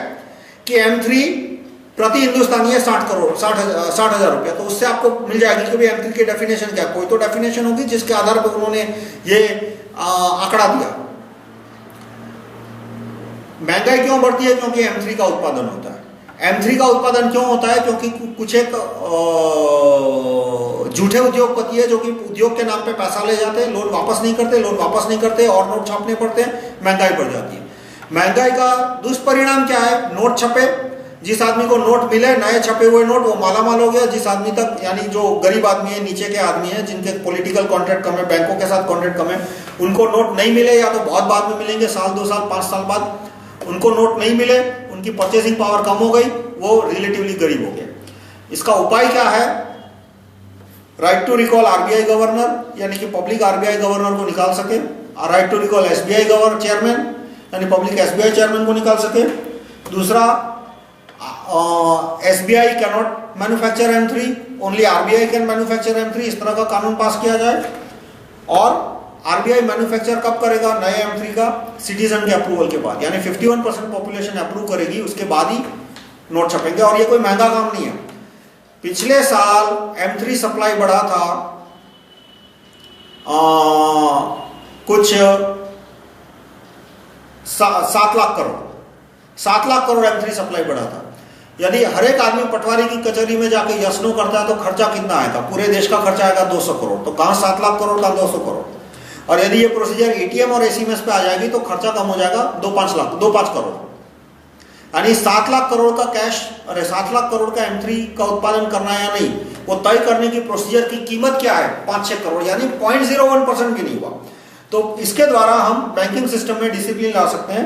कि M3 प्रति हिंदुस्तानी है 60,000 रुपया, तो उससे आपको मिल जाएगी कि भाई M3 की डेफिनेशन क्या। कोई तो डेफिनेशन होगी जिसके आधार पर उन्होंने ये आंकड़ा दिया। महंगाई क्यों बढ़ती है? क्योंकि M3 का उत्पादन होता है। M3 का उत्पादन क्यों होता है? क्योंकि कुछ एक झूठे उद्योगपति है जो कि उद्योग के नाम पे पैसा ले जाते हैं, लोन वापस नहीं करते और नोट छापने पड़ते हैं, महंगाई बढ़ जाती है। महंगाई का दुष्परिणाम क्या है? नोट छपे, जिस आदमी को नोट मिले, नए छपे हुए नोट, वो मालामाल हो गया। जिस आदमी तक, यानी जो गरीब आदमी है, नीचे के आदमी है, जिनके पॉलिटिकल कॉन्ट्रैक्ट कम है, बैंकों के साथ कॉन्ट्रैक्ट कम है, उनको नोट नहीं मिले या तो बहुत बाद में मिलेंगे, साल 2 साल 5 साल बाद, उनको नोट नहीं मिले, उनकी परचेसिंग पावर कम हो गई, वो रिलेटिवली गरीब हो गए। इसका उपाय क्या है? Right to recall RBI governor, यानी कि पब्लिक आरबीआई गवर्नर को निकाल सके, और right to recall SBI governor chairman, यानी पब्लिक एसबीआई चेयरमैन को निकाल सके। दूसरा, SBI can not manufacture M3, only RBI can manufacture M3, इस तरह का कानून पास किया जाए। और आरबीआई मैन्युफैक्चर कब करेगा नए M3 का? सिटीजन के अप्रूवल के बाद, यानी 51% पॉपुलेशन अप्रूव करेगी, उसके बाद ही नोट छपेंगे। और ये कोई महंगा काम नहीं है। पिछले साल M3 सप्लाई बढ़ा था कुछ 7 लाख करोड़, 7 लाख करोड़ M3 सप्लाई बढ़ा था। यदि हर एक आदमी पटवारी की कचहरी में जाके यस नो करता है तो खर्चा कितना आएगा? पूरे देश का खर्चा आएगा 200 करोड़। तो कहां 7 लाख करोड़ का 200 करोड़? और यदि ये प्रोसीजर एटीएम और एसएमएस पे आ जाएगी तो खर्चा कम हो जाएगा 2-5 करोड़, यानी 7 लाख करोड़ का कैश, अरे 7 लाख करोड़ का M3 का उत्पादन करना है या नहीं, वो तय करने की प्रोसीजर की कीमत क्या है? 5-6 करोड़, यानी 0.01% भी नहीं हुआ। तो इसके द्वारा हम बैंकिंग सिस्टम में डिसिप्लिन ला सकते हैं।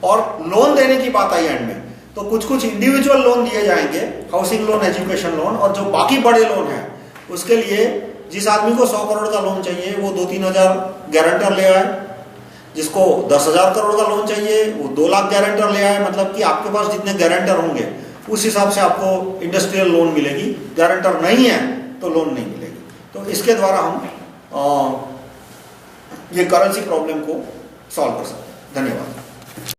और लोन देने की बात आई एंड में, तो कुछ इंडिविजुअल लोन दिए जाएंगे, हाउसिंग लोन, एजुकेशन लोन, और जो बाकी बड़े लोन हैं उसके लिए जिस आदमी को 100 करोड़ का लोन चाहिए वो 2-3 हजार गारंटर ले आए, जिसको 10,000 करोड़ का लोन चाहिए वो 2 लाख गारंटर ले आए। मतलब कि आपके पास जितने गारंटर होंगे उस हिसाब से आपको इंडस्ट्रियल लोन मिलेगी। गारंटर नहीं है तो लोन नहीं मिलेगी। तो इसके द्वारा हम ये करेंसी प्रॉब्लम को सॉल्व कर सकते हैं। धन्यवाद।